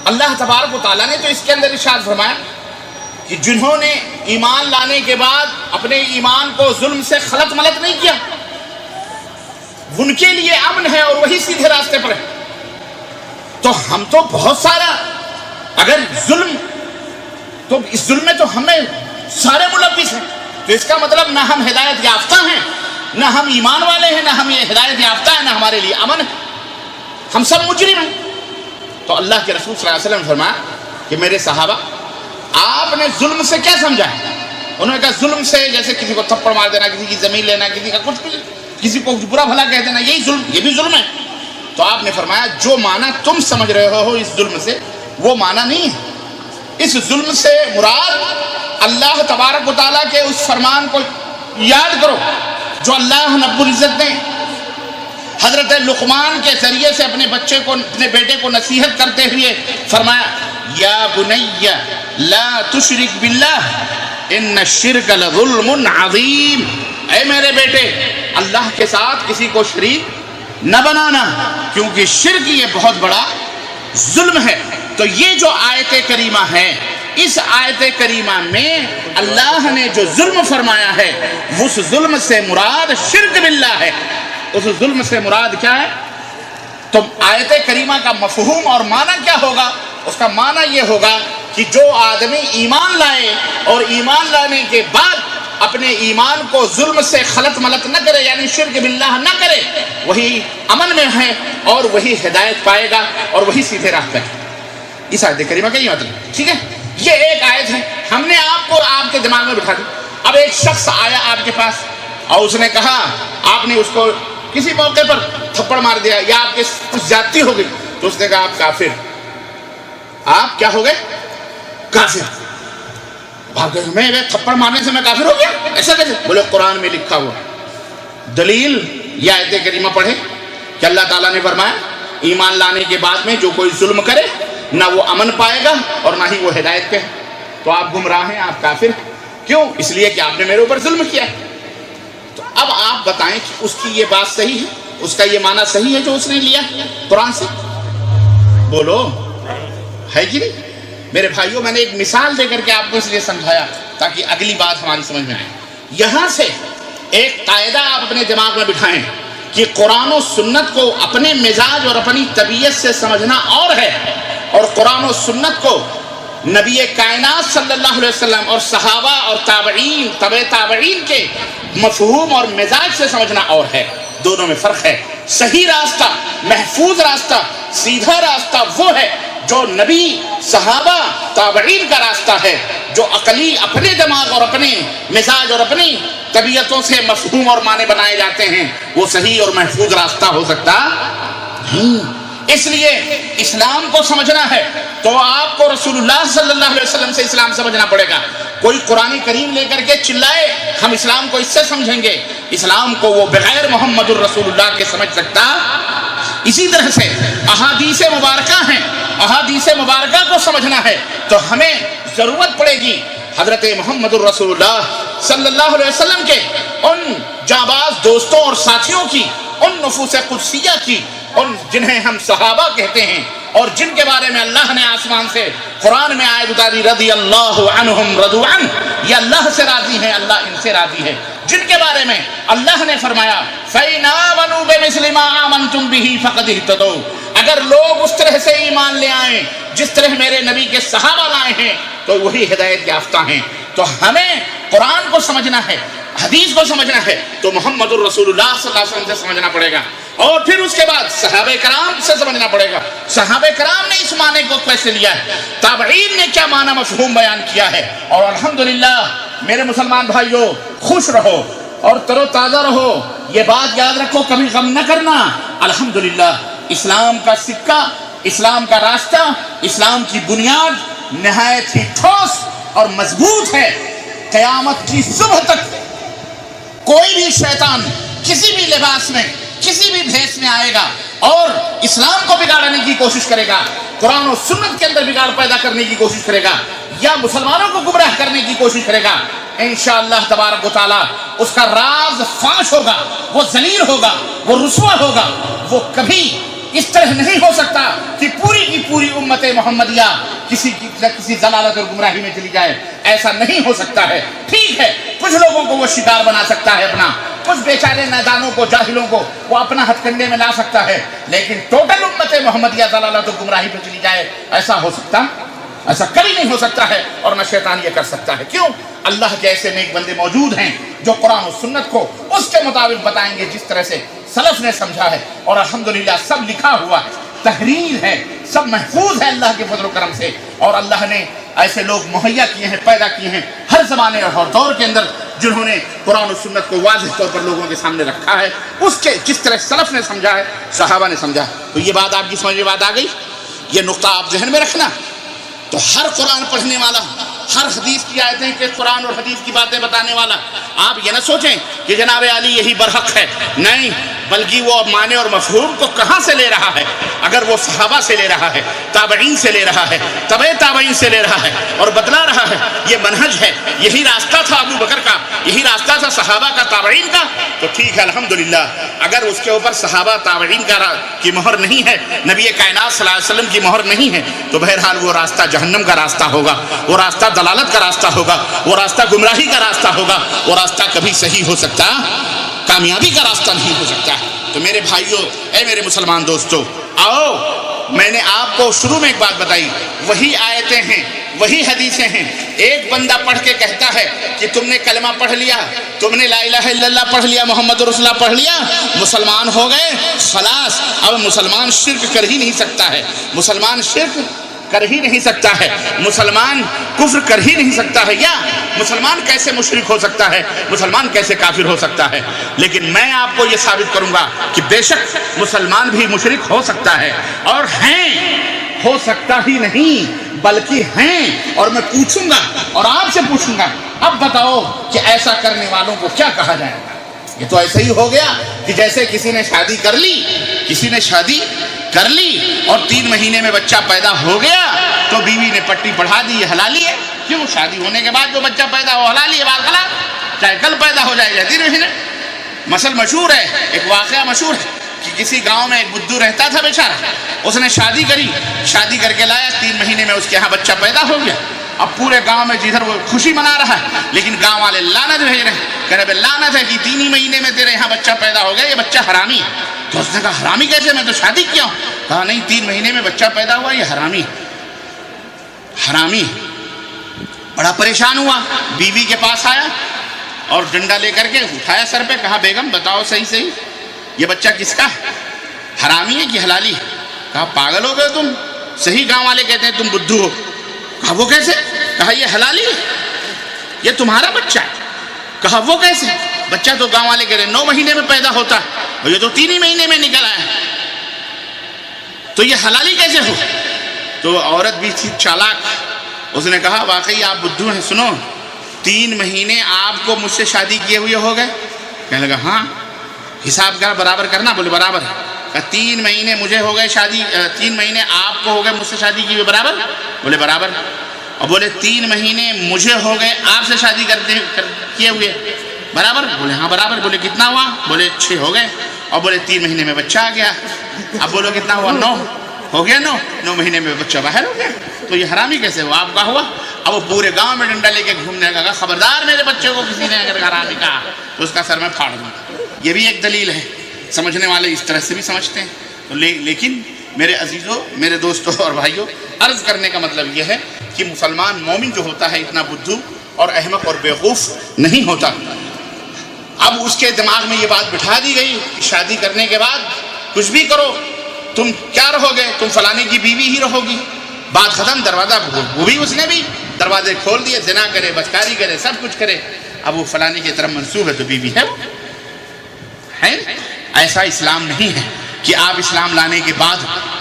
اللہ تبارک و تعالیٰ نے تو اس کے اندر ارشاد فرمایا کہ جنہوں نے ایمان لانے کے بعد اپنے ایمان کو ظلم سے خلط ملط نہیں کیا، ان کے لیے امن ہے اور وہی سیدھے راستے پر ہے۔ تو ہم تو بہت سارا، اگر ظلم، تو اس ظلم میں تو ہمیں سارے ملوث ہیں، تو اس کا مطلب نہ ہم ہدایت یافتہ ہیں، نہ ہم ایمان والے ہیں، نہ ہم یہ ہدایت یافتہ ہیں، نہ ہمارے لیے امن ہے، ہم سب مجرم ہیں۔ تو اللہ کے رسول صلی اللہ علیہ وسلم نے فرمایا کہ میرے صحابہ آپ نے ظلم سے کیا سمجھا ہے؟ انہوں نے کہا ظلم سے جیسے کسی کو تھپڑ مار دینا، کسی کی زمین لینا، کسی کا کچھ بھی، کسی کو برا بھلا کہہ دینا، یہی ظلم، یہ بھی ظلم ہے۔ تو آپ نے فرمایا جو معنی تم سمجھ رہے ہو اس ظلم سے، وہ معنی نہیں ہے۔ اس ظلم سے مراد اللہ تبارک و تعالیٰ کے اس فرمان کو یاد کرو جو اللہ رب العزت نے حضرت لقمان کے ذریعے سے اپنے بچے کو، اپنے بیٹے کو نصیحت کرتے ہوئے فرمایا یا بنی لا تشرک باللہ ان الشرک لظلم عظیم، اے میرے بیٹے اللہ کے ساتھ کسی کو شریک نہ بنانا، کیونکہ شرک یہ بہت بڑا ظلم ہے۔ تو یہ جو آیت کریمہ ہے، اس آیت کریمہ میں اللہ نے جو ظلم فرمایا ہے، اس ظلم سے مراد شرک باللہ ہے۔ اس ظلم سے مراد کیا ہے؟ تو آیت کریمہ کا مفہوم اور معنی کیا ہوگا؟ اس کا معنی یہ ہوگا کہ جو آدمی ایمان لائے اور ایمان لانے کے بعد اپنے ایمان کو ظلم سے خلط ملط نہ کرے، یعنی شرک باللہ نہ کرے، وہی امن میں ہے اور وہی ہدایت پائے گا اور وہی سیدھے راہ پر ہے۔ اس آیت کریمہ کا یہ مطلب، ٹھیک ہے؟ یہ ایک آیت ہے، ہم نے آپ کو آپ کے دماغ میں بٹھا دی۔ اب ایک شخص آیا آپ کے پاس اور اس نے کہا، آپ نے اس کو کسی موقع پر تھپڑ مار دیا یا آپ کے کچھ زیادتی ہو گئی، تو اس نے کہا آپ کافر، آپ کیا ہو گئے؟ کافر۔ آپ کہتے میں تھپڑ مارنے سے میں کافر ہو گیا؟ ایسا کیسے؟ بولے قرآن میں لکھا ہوا دلیل، یہ آیت کریمہ پڑھے کہ اللہ تعالیٰ نے فرمایا ایمان لانے کے بعد میں جو کوئی ظلم کرے نہ وہ امن پائے گا اور نہ ہی وہ ہدایت پہ ہے۔ تو آپ گمراہ ہیں، آپ کافر ہیں۔ کیوں؟ اس لیے کہ آپ نے میرے اوپر ظلم کیا ہے۔ تو اب آپ بتائیں کہ اس کی یہ بات صحیح ہے، اس کا یہ معنی صحیح ہے جو اس نے لیا قرآن سے؟ بولو، ہے کہ نہیں؟ میرے بھائیوں، میں نے ایک مثال دے کر کے آپ کو اس لیے سمجھایا تاکہ اگلی بات ہماری سمجھ میں آئے۔ یہاں سے ایک قاعدہ آپ اپنے دماغ میں بٹھائیں کہ قرآن و سنت کو اپنے مزاج اور اپنی طبیعت سے سمجھنا اور ہے، اور قرآن و سنت کو نبی کائنات صلی اللہ علیہ وسلم اور صحابہ اور تابعین، تبع تابعین کے مفہوم اور مزاج سے سمجھنا اور ہے۔ دونوں میں فرق ہے۔ صحیح راستہ، محفوظ راستہ، سیدھا راستہ وہ ہے جو نبی، صحابہ، تابعین کا راستہ ہے، جو عقلی اپنے دماغ اور اپنے مزاج اور اپنی طبیعتوں سے مفہوم اور معنی بنائے جاتے ہیں، وہ صحیح اور محفوظ راستہ ہو سکتا نہیں۔ اس لیے اسلام کو سمجھنا ہے تو آپ کو رسول اللہ صلی اللہ علیہ وسلم سے اسلام سمجھنا پڑے گا۔ کوئی قرآن کریم لے کر کے چلائے ہم اسلام کو اس سے سمجھیں گے، اسلام کو وہ بغیر محمد الرسول اللہ کے سمجھ سکتا۔ اسی طرح سے احادیث مبارکہ ہیں، احادیث مبارکہ کو سمجھنا ہے تو ہمیں ضرورت پڑے گی حضرت محمد الرسول اللہ صلی اللہ علیہ وسلم کے ان جانباز دوستوں اور ساتھیوں کی، ان نفوس قدسیہ کی، ان جنہیں ہم صحابہ کہتے ہیں اور جن کے بارے میں اللہ نے آسمان سے قرآن میں آیت اتاری رضی اللہ عنہم رضوا عنہ، یہ اللہ سے راضی ہیں، اللہ ان سے راضی ہے۔ جن کے بارے میں اللہ نے فرمایا فَإِنْ آمَنُوا بِمِثْلِ مَا آمَنْتُمْ بِهِ فَقَدِ اهْتَدَوْا، اگر لوگ اس طرح سے ایمان لے آئیں جس طرح میرے نبی کے صحابہ لائے ہیں تو وہی ہدایت یافتہ ہیں۔ تو ہمیں قرآن کو سمجھنا ہے، حدیث کو سمجھنا ہے تو محمد الرسول اللہ صلی اللہ علیہ وسلم سے سمجھنا پڑے گا، اور پھر اس کے بعد صحابہ کرام سے سمجھنا پڑے گا۔ صحابہ کرام نے اس معنی کو کیسے لیا ہے، تابعین نے کیا معنی مفہوم بیان کیا ہے، اور الحمدللہ میرے مسلمان بھائیوں خوش رہو اور تر و تازہ رہو، یہ بات یاد رکھو کبھی غم نہ کرنا۔ الحمدللہ اسلام کا سکہ، اسلام کا راستہ، اسلام کی بنیاد نہایت ہی ٹھوس اور مضبوط ہے۔ قیامت کی صبح تک کوئی بھی شیطان کسی بھی لباس میں کسی بھی بھیس میں آئے گا اور اسلام کو بگاڑنے کی کوشش کرے گا، قرآن و سنت کے اندر بگاڑ پیدا کرنے کی کوشش کرے گا، یا مسلمانوں کو گمراہ کرنے کی کوشش کرے گا، انشاءاللہ تبارک و تعالی اس کا راز فاش ہوگا، وہ ذلیل ہوگا، وہ رسوا ہوگا۔ وہ کبھی اس طرح نہیں ہو سکتا کہ پوری کی پوری امت محمدیہ کسی ضلالت اور گمراہی میں چلی جائے، ایسا نہیں ہو سکتا ہے۔ ٹھیک ہے کچھ لوگوں کو وہ شکار بنا سکتا ہے اپنا، کچھ بیچارے نادانوں کو، جاہلوں کو وہ اپنا ہتھ کنڈے میں لا سکتا ہے، لیکن ٹوٹل امت محمدیہ ضلالت اور گمراہی پہ چلی جائے ایسا ہو سکتا؟ ایسا کبھی نہیں ہو سکتا ہے، اور نہ شیطان یہ کر سکتا ہے۔ کیوں؟ اللہ کے ایسے نیک بندے موجود ہیں جو قرآن و سنت کو اس کے مطابق بتائیں گے جس طرح سے سلف نے سمجھا ہے، اور الحمدللہ سب لکھا ہوا ہے، تحریر ہے، سب محفوظ ہے اللہ کے فضل و کرم سے، اور اللہ نے ایسے لوگ مہیا کیے ہیں، پیدا کیے ہیں ہر زمانے اور ہر دور کے اندر، جنہوں نے قرآن و سنت کو واضح طور پر لوگوں کے سامنے رکھا ہے اس کے جس طرح سلف نے سمجھا ہے، صحابہ نے سمجھا ہے۔ تو یہ بات آپ کی سمجھ میں بات آ گئی، یہ نقطہ آپ ذہن میں رکھنا۔ تو ہر قرآن پڑھنے والا، ہر حدیث کی آیتیں کہ قرآن اور حدیث کی باتیں بتانے والا، آپ یہ نہ سوچیں کہ جناب علی یہی برحق ہے، نہیں، بلکہ وہ معنی اور مفہوم کو کہاں سے لے رہا ہے؟ اگر وہ صحابہ سے لے رہا ہے، تابعین سے لے رہا ہے، تبع تابعین سے لے رہا ہے اور بتلا رہا ہے، یہ منہج ہے، یہی راستہ تھا ابو بکر کا، یہی راستہ تھا صحابہ کا، تابعین کا، تو ٹھیک ہے الحمدللہ۔ اگر اس کے اوپر صحابہ تابعین کی مہر نہیں ہے، نبی کائنات صلی اللہ علیہ وسلم کی مہر نہیں ہے، تو بہرحال وہ راستہ جہنم کا راستہ ہوگا، وہ راستہ دلالت کا راستہ ہوگا، وہ راستہ گمراہی کا راستہ ہوگا، وہ راستہ کبھی صحیح ہو سکتا، کامیابی کا راستہ نہیں ہو سکتا۔ تو میرے بھائیوں، اے میرے مسلمان دوستو، آؤ، میں نے آپ کو شروع میں ایک بات بتائی، وہی آیتیں ہیں، وہی حدیثیں ہیں۔ ایک بندہ پڑھ کے کہتا ہے کہ تم نے کلمہ پڑھ لیا، تم نے لا الہ الا اللہ پڑھ لیا، محمد رسول اللہ پڑھ لیا، مسلمان ہو گئے، خلاص، اب مسلمان شرک کر ہی نہیں سکتا ہے، مسلمان شرک کر ہی نہیں سکتا ہے، مسلمان کفر کر ہی نہیں سکتا ہے، یا مسلمان کیسے مشرک ہو سکتا ہے، مسلمان کیسے کافر ہو سکتا ہے؟ لیکن میں آپ کو یہ ثابت کروں گا کہ بے شک مسلمان بھی مشرک ہو سکتا ہے، اور ہیں، ہو سکتا ہی نہیں بلکہ ہیں، اور میں پوچھوں گا اور آپ سے پوچھوں گا، اب بتاؤ کہ ایسا کرنے والوں کو کیا کہا جائے گا؟ یہ تو ایسا ہی ہو گیا کہ جیسے کسی نے شادی کر لی، کسی نے شادی کر لی اور 3 مہینے میں بچہ پیدا ہو گیا تو بیوی نے پٹی پڑھا دی، یہ حلالی ہے۔ کیوں؟ شادی ہونے کے بعد جو بچہ پیدا ہو حلالی ہے، بات غلط، چاہے کل پیدا ہو جائے یا 3 مہینے۔ مثل مشہور ہے، ایک واقعہ مشہور ہے کہ کسی گاؤں میں ایک بدھو رہتا تھا بیچارہ، اس نے شادی کری، شادی کر کے لایا، 3 مہینے میں اس کے ہاں بچہ پیدا ہو گیا۔ اب پورے گاؤں میں جدھر وہ خوشی منا رہا ہے، لیکن گاؤں والے لعنت بھیج رہے ہیں، کہہ رہے لعنت ہے کہ 3 ہی مہینے میں تیرے یہاں بچہ پیدا ہو گیا، یہ بچہ حرامی ہے۔ تو اس نے کہا حرامی کیسے؟ میں تو شادی کیا ہوں۔ کہا نہیں، 3 مہینے میں بچہ پیدا ہوا، یہ حرامی ہے، حرامی ہے۔ بڑا پریشان ہوا، بیوی کے پاس آیا اور ڈنڈا لے کر کے اٹھایا سر پہ، کہا بیگم بتاؤ صحیح یہ بچہ کس کا ہے، حرامی ہے کہ حلالی ہے؟ کہا پاگل ہو گئے تم، صحیح گاؤں والے کہتے ہیں تم بدھو ہو۔ کہا وہ کیسے؟ کہا یہ حلالی ہے، یہ تمہارا بچہ ہے۔ کہا وہ کیسے؟ بچہ تو گاؤں والے کہہ رہے 9 مہینے میں پیدا ہوتا ہے اور یہ تو 3 ہی مہینے میں نکل آیا، تو یہ حلالی کیسے ہو؟ تو عورت بھی تھی چالاک، اس نے کہا واقعی آپ بدھو ہیں، سنو 3 مہینے آپ کو مجھ سے شادی کیے ہوئے ہو گئے؟ کہنے لگا ہاں۔ حساب کا برابر کرنا؟ بولے برابر ہے۔ کہا 3 مہینے مجھے ہو گئے شادی، 3 مہینے آپ کو ہو گئے مجھ سے شادی کیے ہوئے، برابر؟ بولے برابر۔ اور بولے 3 مہینے مجھے ہو گئے آپ سے شادی کیے ہوئے، برابر؟ بولے ہاں برابر۔ بولے کتنا ہوا؟ بولے 6 ہو گئے۔ اور بولے 3 مہینے میں بچہ آ گیا، اب بولو کتنا ہوا؟ 9 ہو گیا، 9 مہینے میں بچہ باہر ہو گیا، تو یہ حرامی کیسے ہوا؟ آپ کا ہوا؟ اب وہ پورے گاؤں میں ڈنڈا لے کے گھومنے لگا، خبردار میرے بچے کو کسی نے اگر حرامی کہا تو اس کا سر میں پھاڑ دوں۔ یہ بھی ایک دلیل ہے، سمجھنے والے اس طرح سے بھی سمجھتے ہیں۔ لیکن میرے عزیزوں، میرے دوستوں اور بھائیوں، عرض کرنے کا مطلب یہ ہے کہ مسلمان مومن جو ہوتا ہے اتنا بدھو اور احمق اور بیوقوف نہیں ہوتا۔ اب اس کے دماغ میں یہ بات بٹھا دی گئی کہ شادی کرنے کے بعد کچھ بھی کرو، تم کیا رہو گے، تم فلانے کی بیوی ہی رہو گی، بات ختم۔ دروازہ وہ بھی اس نے بھی دروازے کھول دیے، زنا کرے، بدکاری کرے، سب کچھ کرے، اب وہ فلانے کی طرف منسوب ہے تو بیوی ہے وہ ہے۔ ایسا اسلام نہیں ہے کہ آپ اسلام لانے کے بعد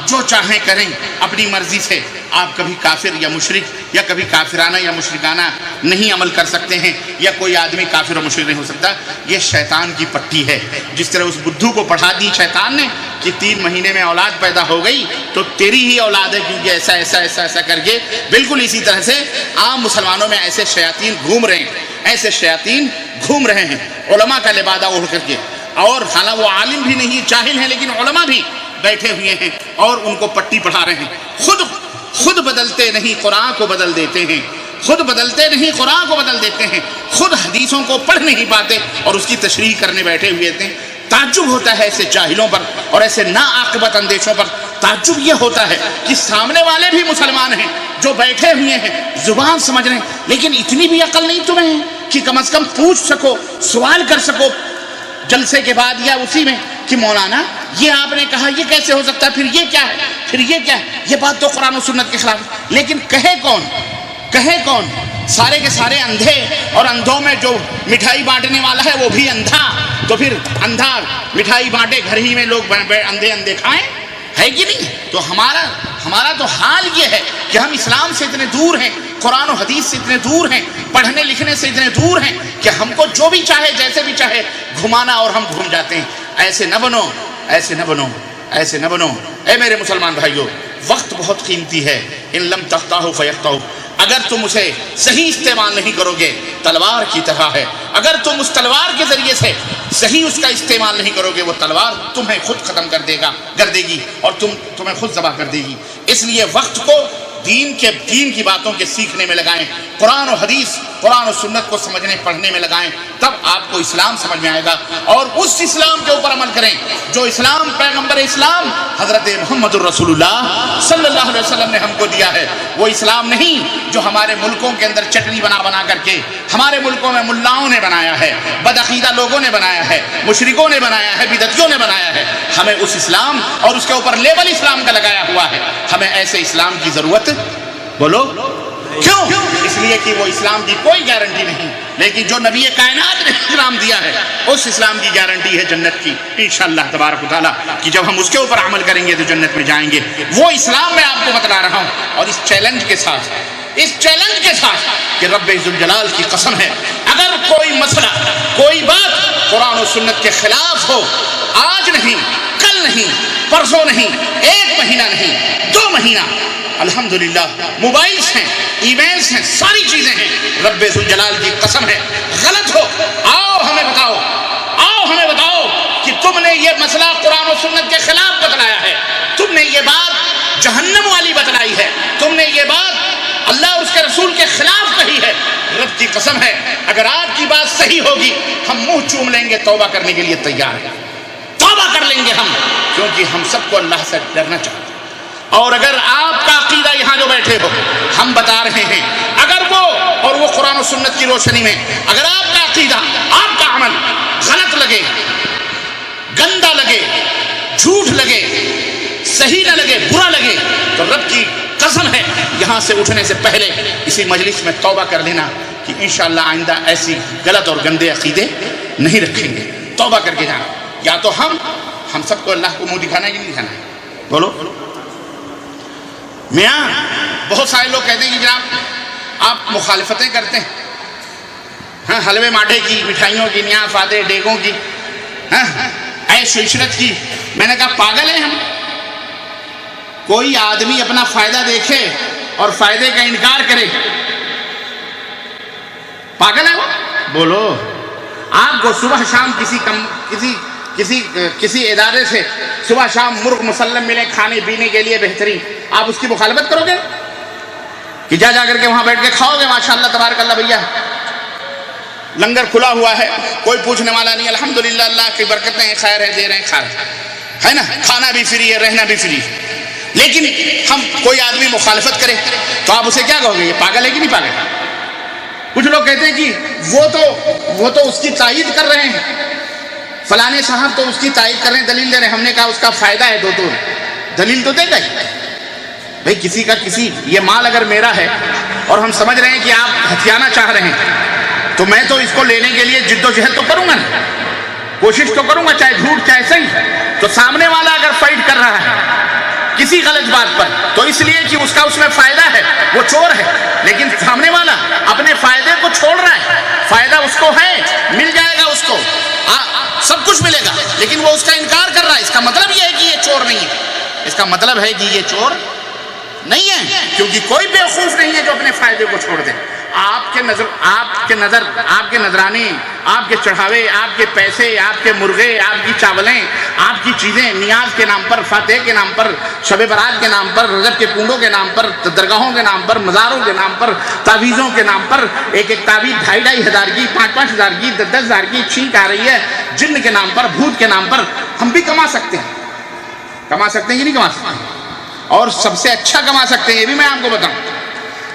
جو چاہیں کریں اپنی مرضی سے۔ آپ کبھی کافر یا مشرک یا کبھی کافرانہ یا مشرکانہ نہیں عمل کر سکتے ہیں، یا کوئی آدمی کافر اور مشرک نہیں ہو سکتا۔ یہ شیطان کی پٹی ہے۔ جس طرح اس بدھو کو پڑھا دی شیطان نے کہ 3 مہینے میں اولاد پیدا ہو گئی تو تیری ہی اولاد ہے، کیونکہ ایسا ایسا ایسا ایسا کر کے، بالکل اسی طرح سے عام مسلمانوں میں ایسے شیاطین گھوم رہے ہیں، ایسے شیاطین گھوم رہے ہیں علماء کا لبادہ اوڑھ کر کے، اور حالانکہ وہ عالم بھی نہیں، جاہل ہیں، لیکن علماء بھی بیٹھے ہوئے ہیں اور ان کو پٹی پڑھا رہے ہیں۔ خود بدلتے نہیں، قرآن کو بدل دیتے ہیں، خود بدلتے نہیں، قرآن کو بدل دیتے ہیں، خود حدیثوں کو پڑھ نہیں پاتے اور اس کی تشریح کرنے بیٹھے ہوئے تھے۔ تعجب ہوتا ہے ایسے جاہلوں پر اور ایسے ناعاقبت اندیشوں پر۔ تعجب یہ ہوتا ہے کہ سامنے والے بھی مسلمان ہیں جو بیٹھے ہوئے ہیں، زبان سمجھ رہے ہیں، لیکن اتنی بھی عقل نہیں تمہیں کہ کم از کم پوچھ سکو، سوال کر سکو جلسے کے بعد یا اسی میں کہ مولانا یہ آپ نے کہا یہ کیسے ہو سکتا ہے، پھر یہ کیا ہے، پھر یہ کیا ہے، یہ بات تو قرآن و سنت کے خلاف ہے۔ لیکن کہے کون؟ سارے کے سارے اندھے، اور اندھوں میں جو مٹھائی بانٹنے والا ہے وہ بھی اندھا، تو پھر اندھا مٹھائی بانٹے، گھر ہی میں لوگ اندھے کھائیں، ہے کہ نہیں؟ تو ہمارا تو حال یہ ہے کہ ہم اسلام سے اتنے دور ہیں، قرآن و حدیث سے اتنے دور ہیں، پڑھنے لکھنے سے اتنے دور ہیں کہ ہم کو جو بھی چاہے جیسے بھی چاہے گھمانا اور ہم گھوم جاتے ہیں۔ ایسے نہ بنو، ایسے نہ بنو، ایسے نہ بنو۔ اے میرے مسلمان بھائیوں، وقت بہت قیمتی ہے۔ ان لم تقطعه فیقطعک، اگر تم اسے صحیح استعمال نہیں کرو گے تلوار کی طرح ہے۔ اگر تم اس تلوار کے ذریعے سے صحیح اس کا استعمال نہیں کرو گے، وہ تلوار تمہیں خود ختم کر دے گی اور تمہیں خود ذبح کر دے گی۔ اس لیے وقت کو دین کی باتوں کے سیکھنے میں لگائیں، قرآن و حدیث، قرآن و سنت کو سمجھنے پڑھنے میں لگائیں، تب آپ کو اسلام سمجھ میں آئے گا، اور اس اسلام کے اوپر عمل کریں جو اسلام پیغمبر اسلام حضرت محمد الرسول اللہ صلی اللہ علیہ وسلم نے ہم کو دیا ہے۔ وہ اسلام نہیں جو ہمارے ملکوں کے اندر چٹنی بنا کر کے ہمارے ملکوں میں ملاؤں نے بنایا ہے، بدعقیدہ لوگوں نے بنایا ہے، مشرکوں نے بنایا ہے، بدعتیوں نے بنایا ہے۔ ہمیں اس اسلام اور اس کے اوپر لیبل اسلام کا لگایا ہوا ہے، ہمیں ایسے اسلام کی ضرورت بولو کیوں؟ اس لیے کہ وہ اسلام کی کوئی گارنٹی نہیں، لیکن جو نبی کائنات نے اسلام دیا ہے اس اسلام کی گارنٹی ہے جنت کی انشاءاللہ تبارک و تعالیٰ، کہ جب ہم اس کے اوپر عمل کریں گے تو جنت میں جائیں گے۔ وہ اسلام میں آپ کو بتلا رہا ہوں، اور اس چیلنج کے ساتھ کہ رب ذوالجلال کی قسم ہے، اگر کوئی مسئلہ، کوئی بات قرآن و سنت کے خلاف ہو، آج نہیں، کل نہیں، پرسوں نہیں، 1 مہینہ نہیں، 2 مہینہ، الحمدللہ موبائلز ہیں، ای میلز ہیں، ساری چیزیں ہیں، رب ذوالجلال کی قسم ہے، غلط ہو، آؤ ہمیں بتاؤ کہ تم نے یہ مسئلہ قرآن و سنت کے خلاف بتلایا ہے، تم نے یہ بات جہنم والی بتلائی ہے، تم نے یہ بات اللہ اور اس کے رسول کے خلاف کہی ہے۔ رب کی قسم ہے اگر آپ کی بات صحیح ہوگی ہم منہ چوم لیں گے، توبہ کرنے کے لیے تیار ہیں، توبہ کر لیں گے ہم، کیونکہ ہم سب کو اللہ سے ڈرنا چاہتے ہیں۔ اور اگر آپ کا عقیدہ یہاں جو بیٹھے ہو ہم بتا رہے ہیں، اگر وہ قرآن و سنت کی روشنی میں اگر آپ کا عقیدہ، آپ کا عمل غلط لگے، گندا لگے، جھوٹ لگے، صحیح نہ لگے، برا لگے، تو رب کی قسم ہے یہاں سے اٹھنے سے پہلے اسی مجلس میں توبہ کر لینا کہ انشاءاللہ آئندہ ایسی غلط اور گندے عقیدے نہیں رکھیں گے۔ توبہ کر کے جانا، یا تو ہم سب کو اللہ کو منہ دکھانا ہے کہ نہیں دکھانا ہے؟ بولو میاں۔ بہت سارے لوگ کہتے ہیں کہ جناب آپ مخالفتیں کرتے ہیں، ہاں، حلوے ماٹھے کی، مٹھائیوں کی، میاں فاتح ڈیگوں کی، ہاں، عیش و عشرت کی۔ میں نے کہا پاگل ہیں ہم؟ کوئی آدمی اپنا فائدہ دیکھے اور فائدے کا انکار کرے، پاگل ہے وہ؟ بولو۔ آپ کو صبح شام کسی ادارے سے صبح شام مرغ مسلم ملے کھانے پینے کے لیے بہترین، آپ اس کی مخالفت کرو گے؟ کہ جا کر کے وہاں بیٹھ کے کھاؤ گے ماشاءاللہ تبارک اللہ بھیا لنگر کھلا ہوا ہے کوئی پوچھنے والا نہیں الحمدللہ اللہ کی برکتیں خیر ہے دے رہے ہیں کھا رہے ہے نا کھانا بھی فری ہے رہنا بھی فری ہے لیکن ہم کوئی آدمی مخالفت کرے تو آپ اسے کیا کہو گے یہ پاگل ہے کہ نہیں پاگل کچھ لوگ کہتے ہیں کہ وہ تو اس کی تائید کر رہے ہیں فلانے صاحب تو اس کی تائید کر رہے ہیں دلیل دے رہے ہیں ہم نے کہا اس کا فائدہ ہے تو دلیل تو دے گا ہی بھئی کسی کا یہ مال اگر میرا ہے اور ہم سمجھ رہے ہیں کہ آپ ہتھیانا چاہ رہے ہیں تو میں تو اس کو لینے کے لیے جد و جہد تو کروں گا نا کوشش تو کروں گا چاہے جھوٹ چاہے صحیح تو سامنے والا اگر فائٹ کر رہا ہے کسی غلط بات پر تو اس لیے کہ اس میں فائدہ ہے وہ چور ہے لیکن سامنے والا اپنے فائدے کو چھوڑ رہا ہے فائدہ اس کو ہے مل جائے گا اس کو سب کچھ ملے گا لیکن وہ اس کا انکار کر رہا ہے اس کا مطلب یہ ہے کہ یہ چور نہیں ہے اس کا مطلب ہے کہ یہ چور نہیں ہے کیونکہ کوئی بیوقوف نہیں ہے جو اپنے فائدے کو چھوڑ دے آپ کے نذرانے آپ کے چڑھاوے آپ کے پیسے آپ کے مرغے آپ کی چاولیں آپ کی چیزیں نیاز کے نام پر فاتح کے نام پر شب برات کے نام پر رجب کے کنڈوں کے نام پر درگاہوں کے نام پر مزاروں کے نام پر تعویذوں کے نام پر ایک تعویذ 2,500 ہزار کی 5,000 کی 10,000 کی چھینک آ رہی ہے جن کے نام پر بھوت کے نام پر ہم بھی کما سکتے ہیں کہ نہیں کما سکتے اور سب سے اچھا کما سکتے ہیں یہ بھی میں آپ کو بتاؤں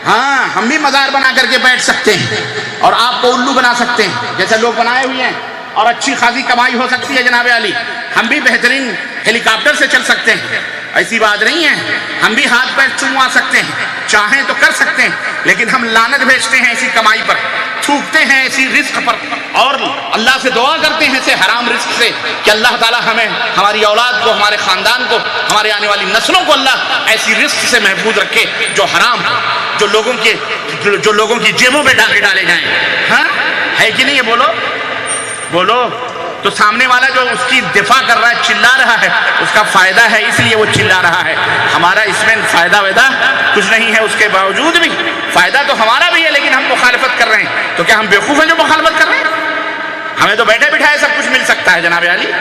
ہاں ہم بھی مزار بنا کر کے بیٹھ سکتے ہیں اور آپ کو الو بنا سکتے ہیں جیسے لوگ بنائے ہوئے ہیں اور اچھی خاصی کمائی ہو سکتی ہے جناب علی ہم بھی بہترین ہیلی کاپٹر سے چل سکتے ہیں ایسی بات نہیں ہے ہم بھی ہاتھ پیر چموا سکتے ہیں چاہیں تو کر سکتے ہیں لیکن ہم لعنت بھیجتے ہیں ایسی کمائی پر تھوکتے ہیں ایسی رزق پر اور اللہ سے دعا کرتے ہیں ایسے حرام رزق سے کہ اللہ تعالیٰ ہمیں ہماری اولاد کو ہمارے خاندان کو ہمارے آنے والی نسلوں کو اللہ ایسی رزق سے محفوظ رکھے جو حرام جو لوگوں کی جیبوں پہ ڈالے جائیں ہاں ہے کہ نہیں یہ بولو تو سامنے والا جو اس کی دفاع کر رہا ہے چلا رہا ہے اس کا فائدہ ہے اس لیے وہ چلا رہا ہے ہمارا اس میں فائدہ ویدہ کچھ نہیں ہے اس کے باوجود بھی فائدہ تو ہمارا بھی ہے لیکن ہم مخالفت کر رہے ہیں تو کیا ہم بیوقوف ہیں جو مخالفت کر رہے ہیں ہمیں تو بیٹھے بٹھائے سب کچھ مل سکتا ہے جناب علی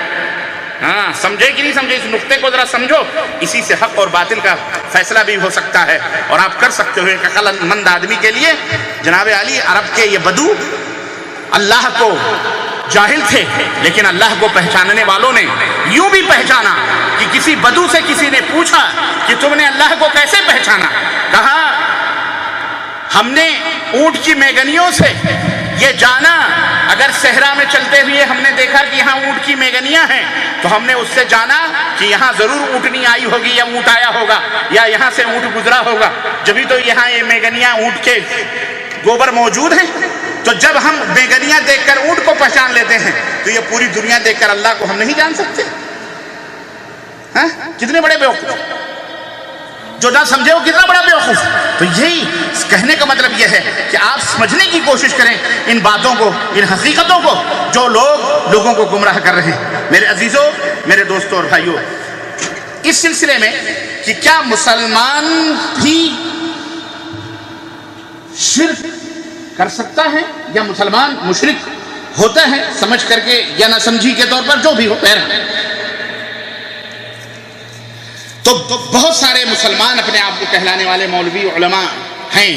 ہاں سمجھے کہ نہیں سمجھے اس نقطے کو ذرا سمجھو اسی سے حق اور باطل کا فیصلہ بھی ہو سکتا ہے اور آپ کر سکتے ہو ایک عقل مند آدمی کے لیے جناب علی عرب کے یہ بدو اللہ کو جاہل تھے لیکن اللہ کو پہچاننے والوں نے یوں بھی پہچانا کہ کسی بدو سے کسی نے پوچھا کہ تم نے اللہ کو کیسے پہچانا کہا ہم نے اونٹ کی میگنیوں سے یہ جانا اگر صحرا میں چلتے ہوئے ہم نے دیکھا کہ یہاں اونٹ کی میگنیاں ہیں تو ہم نے اس سے جانا کہ یہاں ضرور اونٹنی آئی ہوگی یا اونٹ آیا ہوگا یا یہاں سے اونٹ گزرا ہوگا جبھی تو یہاں یہ میگنیاں اونٹ کے گوبر موجود ہیں تو جب ہم میگنیاں دیکھ کر اونٹ کو پہچان لیتے ہیں تو یہ پوری دنیا دیکھ کر اللہ کو ہم نہیں جان سکتے ہاں کتنے بڑے بیوقوف جو نہ سمجھے وہ کتنا بڑا بیوقوف تو یہی کہنے کا مطلب یہ ہے کہ آپ سمجھنے کی کوشش کریں ان باتوں کو ان حقیقتوں کو جو لوگوں کو گمراہ کر رہے ہیں میرے عزیزوں میرے دوستوں اور بھائیوں اس سلسلے میں کہ کیا مسلمان بھی شرک کر سکتا ہے یا مسلمان مشرک ہوتا ہے سمجھ کر کے یا نہ سمجھی کے طور پر جو بھی ہو تو بہت سارے مسلمان اپنے آپ کو کہلانے والے مولوی علماء ہیں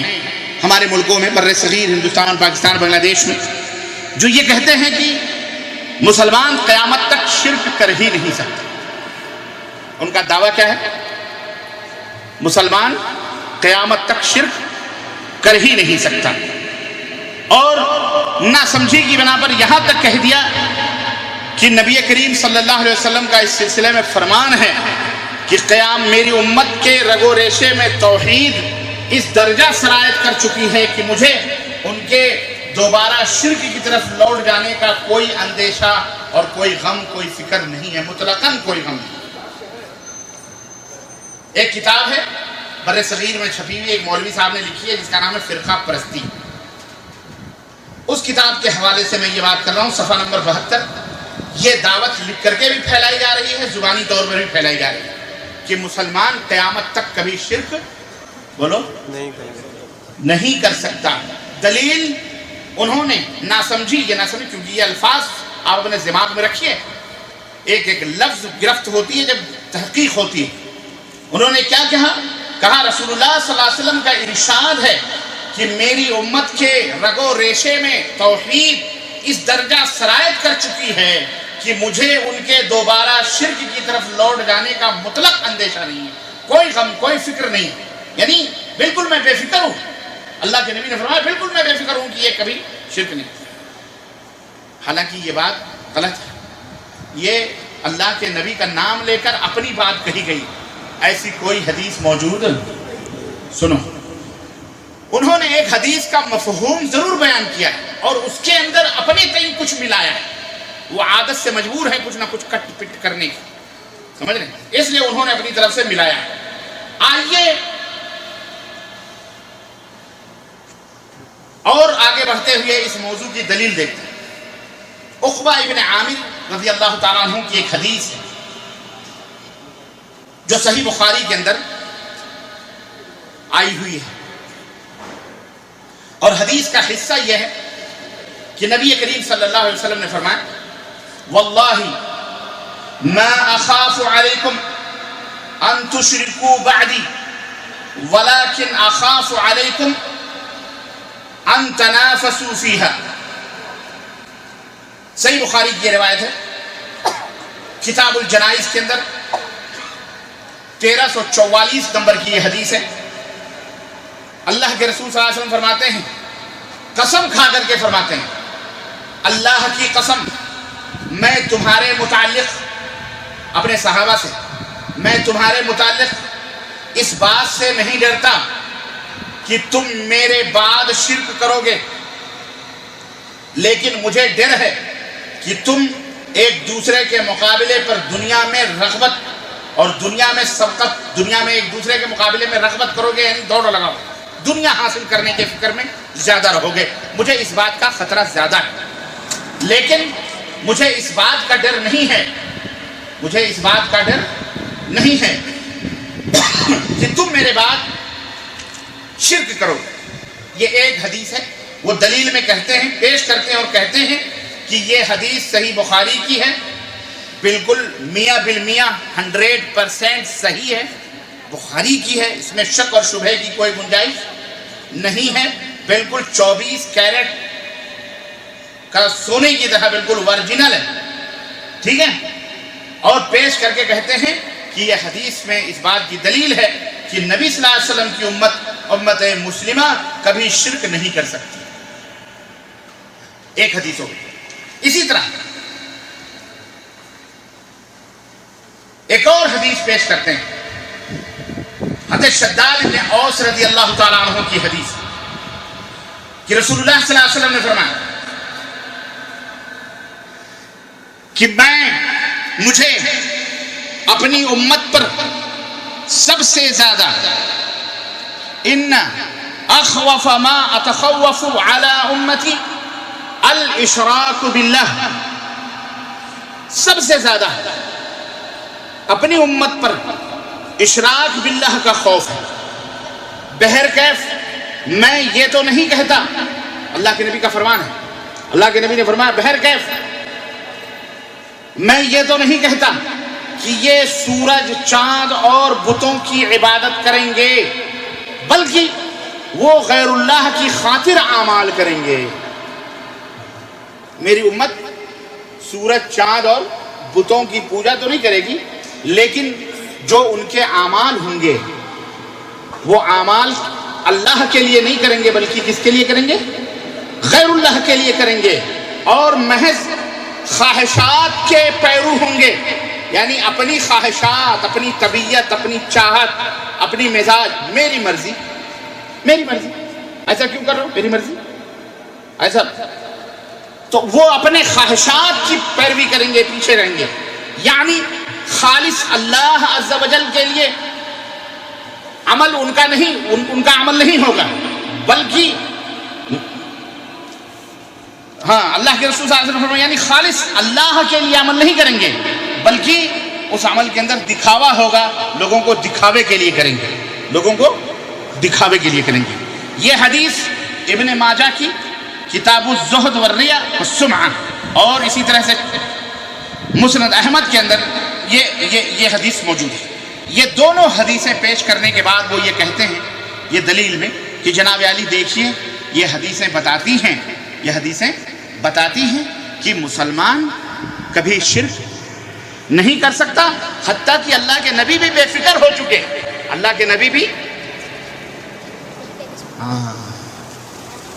ہمارے ملکوں میں بر صغیر ہندوستان پاکستان بنگلہ دیش میں جو یہ کہتے ہیں کہ مسلمان قیامت تک شرک کر ہی نہیں سکتے ان کا دعویٰ کیا ہے مسلمان قیامت تک شرک کر ہی نہیں سکتا اور نہ سمجھی کی بنا پر یہاں تک کہہ دیا کہ نبی کریم صلی اللہ علیہ وسلم کا اس سلسلے میں فرمان ہے کہ قیام میری امت کے رگ و ریشے میں توحید اس درجہ سرایت کر چکی ہے کہ مجھے ان کے دوبارہ شرک کی طرف لوٹ جانے کا کوئی اندیشہ اور کوئی غم کوئی فکر نہیں ہے مطلقاً کوئی غم نہیں ایک کتاب ہے بر صغیر میں چھپی ہوئی ایک مولوی صاحب نے لکھی ہے جس کا نام ہے فرقہ پرستی اس کتاب کے حوالے سے میں یہ بات کر رہا ہوں صفحہ نمبر 72 یہ دعوت لکھ کر کے بھی پھیلائی جا رہی ہے زبانی طور پر بھی پھیلائی جا رہی ہے کہ مسلمان قیامت تک کبھی شرک بولو نہیں کر سکتا دلیل انہوں نے نہ سمجھی یہ نہ سمجھی کیونکہ یہ الفاظ آپ اپنے دماغ میں رکھیے ایک ایک لفظ گرفت ہوتی ہے جب تحقیق ہوتی ہے انہوں نے کیا کہا کہا رسول اللہ صلی اللہ علیہ وسلم کا ارشاد ہے کہ میری امت کے رگ و ریشے میں توحید اس درجہ سرایت کر چکی ہے کہ مجھے ان کے دوبارہ شرک کی طرف لوٹ جانے کا مطلق اندیشہ نہیں ہے، کوئی غم، کوئی فکر نہیں، یعنی بالکل میں بے فکر ہوں۔ اللہ کے نبی نے فرمایا بالکل میں بے فکر ہوں کہ یہ کبھی شرک نہیں۔ حالانکہ یہ بات غلط ہے، یہ اللہ کے نبی کا نام لے کر اپنی بات کہی گئی، ایسی کوئی حدیث موجود سنو۔ انہوں نے ایک حدیث کا مفہوم ضرور بیان کیا ہے اور اس کے اندر اپنے تئیں کچھ ملایا ہے، وہ عادت سے مجبور ہے کچھ نہ کچھ کٹ پٹ کرنے کی، سمجھ رہے ہیں؟ اس لیے انہوں نے اپنی طرف سے ملایا ہے۔ آئیے اور آگے بڑھتے ہوئے اس موضوع کی دلیل دیکھتے ہیں۔ عقبہ ابن عامر رضی اللہ تعالیٰ عنہ کی ایک حدیث ہے جو صحیح بخاری کے اندر آئی ہوئی ہے، اور حدیث کا حصہ یہ ہے کہ نبی کریم صلی اللہ علیہ وسلم نے فرمایا واللہ ما اخاف علیکم ان تشرکوا بعدی ولکن اخاف علیکم ان تنافسوا فیہا۔ صحیح بخاری کی یہ روایت ہے، کتاب الجنائز کے اندر 1344 نمبر کی یہ حدیث ہے۔ اللہ کے رسول صلی اللہ علیہ وسلم فرماتے ہیں، قسم کھا کر کے فرماتے ہیں، اللہ کی قسم میں تمہارے متعلق، اپنے صحابہ سے، میں تمہارے متعلق اس بات سے نہیں ڈرتا کہ تم میرے بعد شرک کرو گے، لیکن مجھے ڈر ہے کہ تم ایک دوسرے کے مقابلے پر دنیا میں رغبت اور دنیا میں سبقت، دنیا میں ایک دوسرے کے مقابلے میں رغبت کرو گے، یعنی دوڑ لگاؤ، دنیا حاصل کرنے کے فکر میں زیادہ رہو گے۔ مجھے اس بات کا خطرہ زیادہ ہے، لیکن مجھے اس بات کا ڈر نہیں ہے، مجھے اس بات کا ڈر نہیں ہے کہ تم میرے بعد شرک کرو۔ یہ ایک حدیث ہے، وہ دلیل میں کہتے ہیں، پیش کرتے ہیں اور کہتے ہیں کہ یہ حدیث صحیح بخاری کی ہے، بالکل میاں بالمیاں 100% صحیح ہے، بخاری کی ہے، اس میں شک اور شبہ کی کوئی گنجائش نہیں ہے، بالکل 24 کیرٹ کا سونے کی طرح بالکل ورجنل ہے، ٹھیک ہے۔ اور پیش کر کے کہتے ہیں کہ یہ حدیث میں اس بات کی دلیل ہے کہ نبی صلی اللہ علیہ وسلم کی امت مسلمہ کبھی شرک نہیں کر سکتی۔ ایک حدیث ہو گئی۔ اسی طرح ایک اور حدیث پیش کرتے ہیں، حضرت شداد بن اوس رضی اللہ تعالیٰ عنہ کی حدیث کہ رسول اللہ صلی اللہ علیہ وسلم نے فرمایا کہ مجھے اپنی امت پر سب سے زیادہ ان اخوف ما اتخوف علی امتی الاشراک باللہ، سب سے زیادہ اپنی امت پر اشراک باللہ کا خوف ہے۔ بہرکیف میں یہ تو نہیں کہتا، اللہ کے نبی کا فرمان ہے، اللہ کے نبی نے فرمایا بہرکیف میں یہ تو نہیں کہتا کہ یہ سورج، چاند اور بتوں کی عبادت کریں گے، بلکہ وہ غیر اللہ کی خاطر اعمال کریں گے۔ میری امت سورج، چاند اور بتوں کی پوجا تو نہیں کرے گی، لیکن جو ان کے اعمال ہوں گے وہ اعمال اللہ کے لیے نہیں کریں گے، بلکہ کس کے لیے کریں گے؟ غیر اللہ کے لیے کریں گے، اور محض خواہشات کے پیرو ہوں گے، یعنی اپنی خواہشات، اپنی طبیعت، اپنی چاہت، اپنی مزاج، میری مرضی، میری مرضی، ایسا کیوں کر رہا ہوں، میری مرضی ایسا، تو وہ اپنے خواہشات کی پیروی کریں گے، پیچھے رہیں گے، یعنی خالص اللہ عز و جل کے لیے عمل ان کا عمل نہیں ہوگا، بلکہ اللہ کے رسول صلی اللہ علیہ وسلم فرمایا یعنی خالص اللہ کے لیے عمل نہیں کریں گے، بلکہ اس عمل کے اندر دکھاوا ہوگا، لوگوں کو دکھاوے کے لیے کریں گے، لوگوں کو دکھاوے کے لیے کریں گے۔ یہ حدیث ابن ماجہ کی کتاب الزہد والریہ والسمعہ، اور اسی طرح سے مسند احمد کے اندر یہ حدیث موجود ہے۔ یہ دونوں حدیثیں پیش کرنے کے بعد وہ یہ کہتے ہیں یہ دلیل میں کہ جناب علی دیکھیے یہ حدیثیں بتاتی ہیں کہ مسلمان کبھی شرک نہیں کر سکتا، حتیٰ کہ اللہ کے نبی بھی بے فکر ہو چکے، اللہ کے نبی بھی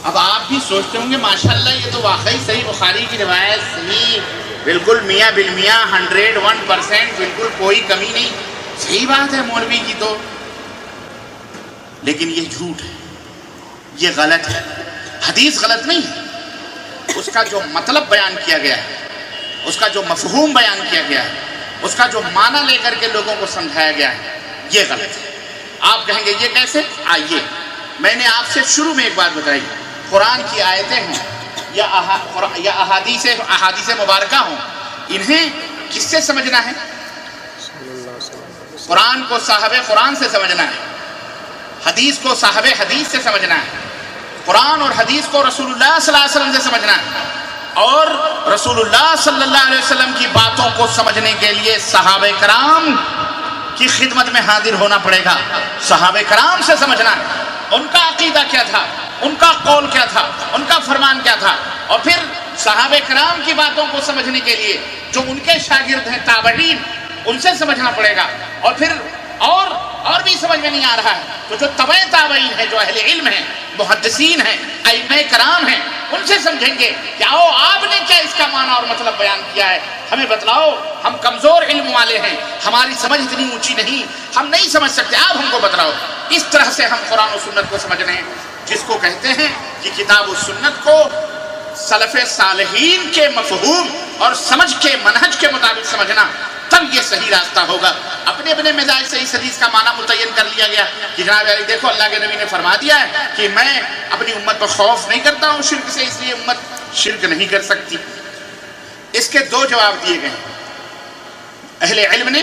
اب آپ بھی سوچتے ہوں گے ماشاءاللہ یہ تو واقعی صحیح بخاری کی روایت صحیح بالکل میاں بالمیاں 101% بالکل کوئی کمی نہیں، صحیح بات ہے مولوی کی تو، لیکن یہ جھوٹ ہے، یہ غلط ہے۔ حدیث غلط نہیں ہے، اس کا جو مطلب بیان کیا گیا ہے، اس کا جو مفہوم بیان کیا گیا ہے، اس کا جو معنی لے کر کے لوگوں کو سمجھایا گیا ہے، یہ غلط ہے۔ آپ کہیں گے یہ کیسے؟ آئیے میں نے آپ سے شروع میں ایک بات بتائی، قرآن کی آیتیں ہوں یا احادیث مبارکہ ہوں، انہیں کس سے سمجھنا ہے؟ قرآن کو صاحب قرآن سے سمجھنا ہے، حدیث کو صاحب حدیث سے سمجھنا ہے، قرآن اور حدیث کو رسول اللہ صلی اللہ علیہ وسلم سے سمجھنا ہے، اور رسول اللہ صلی اللہ علیہ وسلم کی باتوں کو سمجھنے کے لیے صحابہ کرام کی خدمت میں حاضر ہونا پڑے گا، صحابہ کرام سے سمجھنا ہے ان کا عقیدہ کیا تھا، ان کا قول کیا تھا، ان کا فرمان کیا تھا، اور پھر صحابہ کرام کی باتوں کو سمجھنے کے لیے جو ان کے شاگرد ہیں تابعین ان سے سمجھنا پڑے گا، اور پھر اور بھی سمجھ میں نہیں آ رہا ہے تو جو تبع تابعین ہیں، جو اہل علم ہیں، محدثین ہیں، ائمہ کرام ہیں، ان سے سمجھیں گے کہ آؤ آپ نے کیا اس کا معنی اور مطلب بیان کیا ہے، ہمیں بتلاؤ، ہم کمزور علم والے ہیں، ہماری سمجھ اتنی اونچی نہیں، ہم نہیں سمجھ سکتے، آپ ہم کو بتلاؤ۔ اس طرح سے ہم قرآن و سنت کو سمجھ رہے ہیں، جس کو کہتے ہیں کہ کتاب و سنت کو سلف صالحین کے مفہوم اور سمجھ کے منہج کے مطابق سمجھنا، تب یہ صحیح راستہ ہوگا۔ اپنے اپنے مزاج سے اس حدیث کا معنی متعین کر لیا گیا کہ جناب علی دیکھو اللہ کے نبی نے فرما دیا ہے کہ میں اپنی امت پر خوف نہیں کرتا ہوں شرک سے، اس لیے امت شرک نہیں کر سکتی۔ اس کے دو جواب دیے گئے اہل علم نے،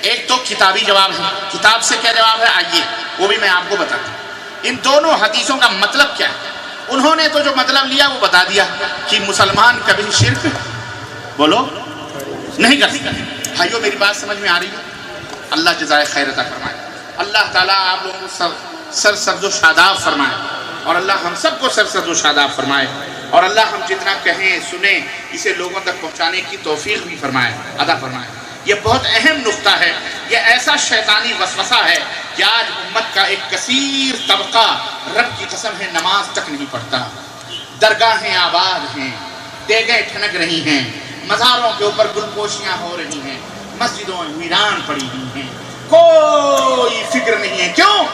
ایک تو کتابی جواب ہے، کتاب سے کیا جواب ہے آئیے وہ بھی میں آپ کو بتاتا ہوں۔ ان دونوں حدیثوں کا مطلب کیا ہے؟ انہوں نے تو جو مطلب لیا وہ بتا دیا کہ مسلمان کبھی شرک بولو نہیں کر سکتا۔ بھائیو میری بات سمجھ میں آ رہی ہے؟ اللہ جزائے خیر عطا فرمائے، اللہ تعالیٰ آپ لوگوں کو سر سبز و شاداب فرمائے، اور اللہ ہم سب کو سر سبز و شاداب فرمائے، اور اللہ ہم جتنا کہیں سنیں اسے لوگوں تک پہنچانے کی توفیق بھی فرمائے، عطا فرمائے۔ یہ بہت اہم نقطہ ہے، یہ ایسا شیطانی وسوسہ ہے کہ آج امت کا ایک کثیر طبقہ رب کی قسم ہے نماز تک نہیں پڑھتا، درگاہیں آباد ہیں، دیگیں ٹھنک رہی ہیں، مزاروں کے اوپر گلپوشیاں ہو رہی ہیں، مسجدوں میں ویران پڑی ہوئی ہیں، کوئی فکر نہیں ہے۔ کیوں؟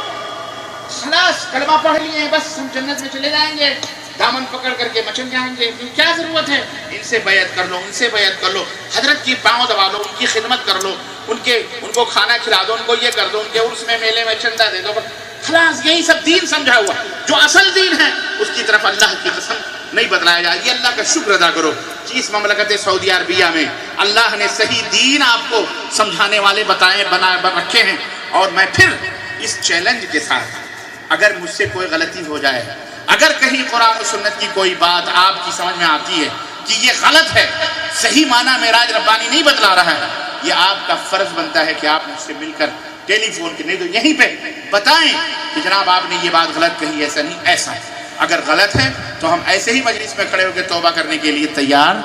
خلاص کلمہ پڑھ لیے ہیں، بس ہم جنت میں چلے جائیں گے، دامن پکڑ کر کے مچل جائیں گے، کیا ضرورت ہے؟ ان سے بیعت کر لو، ان سے بیعت کر لو، حضرت کی پاؤں دبا لو، ان کی خدمت کر لو، ان کو کھانا کھلا دو، ان کو یہ کر دو، ان کے عرس میں میلے میں چندہ دے دو، خلاص یہی سب دین سمجھا ہوا۔ جو اصل دین ہے اس کی طرف اللہ کی قسم نہیں بتلایا جائے۔ یہ اللہ کا شکر ادا کرو کہ اس مملکت سعودی عربیہ میں اللہ نے صحیح دین آپ کو سمجھانے والے بنا رکھے ہیں، اور میں پھر اس چیلنج کے ساتھ اگر مجھ سے کوئی غلطی ہو جائے، اگر کہیں قرآن و سنت کی کوئی بات آپ کی سمجھ میں آتی ہے کہ یہ غلط ہے، صحیح معنی معراج ربانی نہیں بتلا رہا ہے، یہ آپ کا فرض بنتا ہے کہ آپ مجھ سے مل کر ٹیلی فون کے نہیں تو یہیں پہ بتائیں کہ جناب آپ نے یہ بات غلط کہی، ایسا نہیں ایسا ہے۔ اگر غلط ہے تو ہم ایسے ہی مجلس میں کھڑے ہو کے توبہ کرنے کے لیے تیار،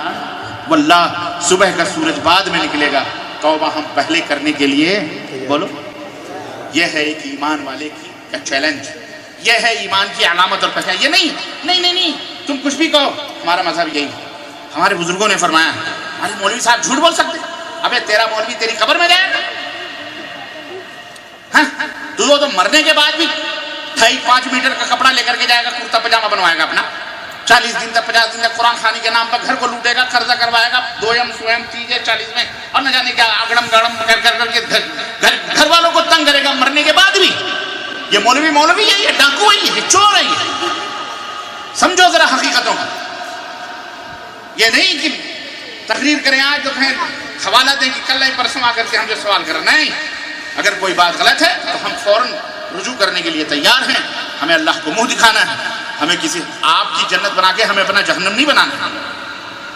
واللہ صبح کا سورج بعد میں نکلے گا، توبہ ہم پہلے کرنے کے لیے بولو۔ یہ ہے ایک ایمان والے کی چیلنج، یہ ہے ایمان کی علامت اور پہچان۔ یہ نہیں تم کچھ بھی کہو، ہمارا مذہب یہی ہے، ہمارے بزرگوں نے فرمایا۔ ہمارے مولوی صاحب جھوٹ بول سکتے؟ ابے تیرا مولوی تیری قبر میں جائے گا، ہاں تو مرنے کے بعد بھی 5 میٹر کا کپڑا لے کر کے جائے گا، کرتا پجامہ بنوائے گا اپنا، 40 دن تک 50 دن تک قرآن خوانی کے نام پر گھر کو لوٹے گا، قرضہ کروائے گا، دویم سویم چیزیں 40 میں، اور نہ جانے کیا اگڑم گڑم کر کے گھر والوں کو تنگ کرے گا مرنے کے بعد بھی۔ یہ مولوی ہے، یہ ڈاکو ہے، یہ چور ہے۔ یہ سمجھو ذرا حقیقتوں کا، یہ نہیں کہ تقریر کریں آج تو کہیں حوالہ دیں کہ کل پرسوں آ کر کے ہم جو سوال کر رہے ہیں۔ اگر کوئی بات غلط ہے تو ہم فوراً رجوع کرنے کے لیے تیار ہیں، ہمیں اللہ کو منہ دکھانا ہے، ہمیں کسی آپ کی جنت بنا کے ہمیں اپنا جہنم نہیں بنانا۔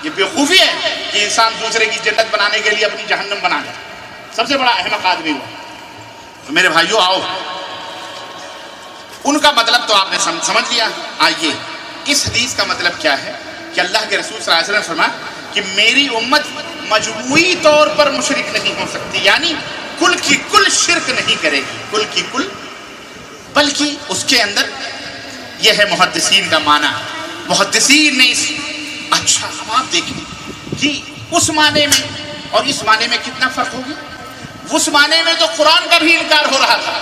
یہ بیوقوفی ہے کہ انسان دوسرے کی جنت بنانے کے لیے اپنی جہنم بنا لے، سب سے بڑا احمق آدمی ہوا۔ تو میرے بھائیوں آؤ، ان کا مطلب تو آپ نے سمجھ لیا۔ آئیے اس حدیث کا مطلب کیا ہے کہ اللہ کے رسول صلی اللہ علیہ وسلم نے فرمایا کہ میری امت مجموعی طور پر مشرک نہیں ہو سکتی، یعنی کل کی کل شرک نہیں کرے گی، کل کی کل، بلکہ اس کے اندر یہ ہے محدثین کا معنی۔ محدثین نے اچھا اب آپ دیکھیں کہ اس معنی میں اور اس معنی میں کتنا فرق ہوگی۔ اس معنی میں تو قرآن کا بھی انکار ہو رہا تھا،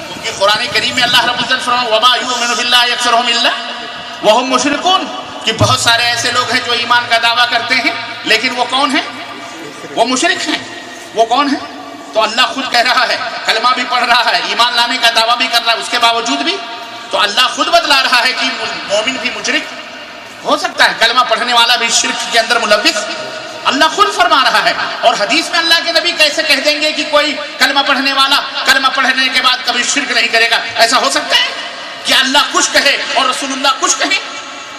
کیونکہ قرآن کریم میں اللہ رب العزت فرمایا وَمَا يُؤْمِنُ بِاللَّهِ أَكْثَرُهُمْ إِلَّا وَهُمْ مُشْرِكُونَ، کہ بہت سارے ایسے لوگ ہیں جو ایمان کا دعویٰ کرتے ہیں لیکن وہ کون ہیں؟ وہ مشرک ہیں۔ وہ کون ہیں؟ تو اللہ خود کہہ رہا ہے، کلمہ بھی پڑھ رہا ہے، ایمان لانے کا دعویٰ بھی کر رہا ہے، اس کے باوجود بھی تو اللہ خود بتلا رہا ہے کہ مومن بھی مشرک ہو سکتا ہے، کلمہ پڑھنے والا بھی شرک کے اندر ملوث، اللہ خود فرما رہا ہے۔ اور حدیث میں اللہ کے نبی کیسے کہہ دیں گے کہ کوئی کلمہ پڑھنے والا کلمہ پڑھنے کے بعد کبھی شرک نہیں کرے گا؟ ایسا ہو سکتا ہے کہ اللہ کچھ کہے اور رسول اللہ کچھ کہے؟